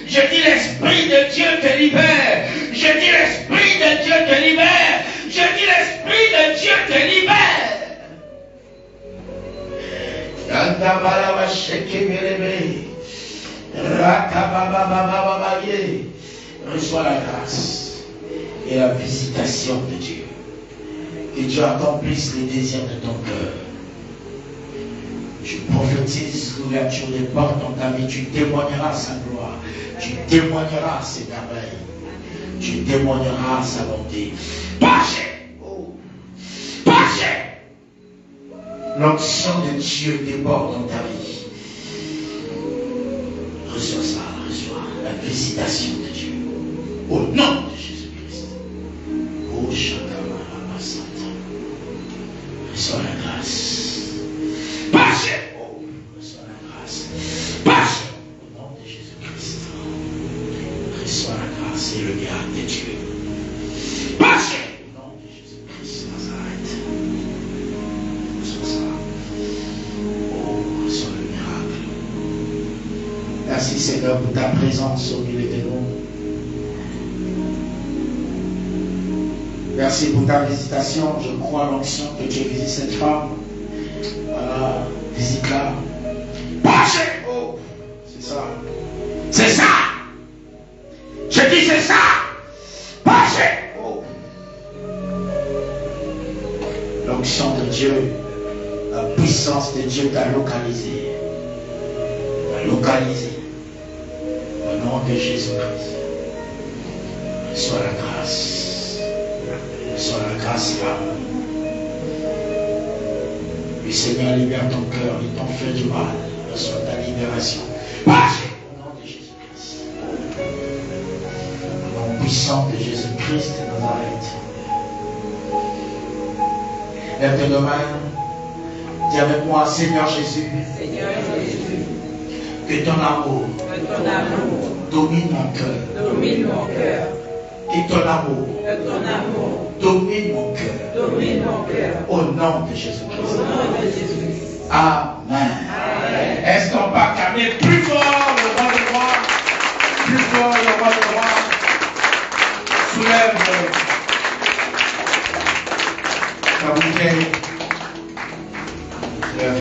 Je dis l'Esprit de Dieu te libère. Je dis l'Esprit de Dieu te libère. Je dis l'Esprit de Dieu te libère. Reçois la grâce et la visitation de Dieu. Que Dieu accomplisse les désirs de ton cœur. Je prophétise l'ouverture des portes dans ta vie. Tu témoigneras sa gloire. Tu témoigneras ses merveilles. Tu témoigneras sa bonté. Pâché. Oh. Pâché. L'onction de Dieu déborde dans ta vie. Reçois ça. Reçois la visitation de Dieu. Au nom de Jésus-Christ. Oh, Shakamara Santa. Reçois la grâce. Pâché. Oh, reçois la grâce. Pâché. Au nom de Jésus-Christ. Reçois la grâce et le miracle de Dieu. Pâché. Au nom de Jésus-Christ. Nazareth. Reçois ça. Oh, reçois le miracle. Merci Seigneur pour ta présence au milieu de nous. Merci pour ta visitation. Je crois à l'onction que tu visites cette femme. Voilà, visite-la. Pâché. Oh, c'est ça. C'est ça. Je dis c'est ça. Pâché. Oh. L'onction de Dieu, la puissance de Dieu t'a localisé. T'a localisé. Au nom de Jésus-Christ. Reçois la grâce. Reçois la grâce là. Le Seigneur libère ton cœur, ils t'ont fait du mal. Reçois ta libération. Pâché. Au nom de Jésus-Christ. Au nom puissant de Jésus-Christ de Nazareth. Lève tes deux mains. Dis avec moi, Seigneur Jésus. Seigneur Jésus. Que ton amour. Domine mon cœur. Domine mon cœur. Que ton amour. Domine mon cœur. Domine mon cœur. Au nom de Au Jésus-Christ. nom de Jésus. Amen. Amen. Est-ce qu'on peut acclamer plus fort le roi de roi? Plus fort le roi de roi. Soulève.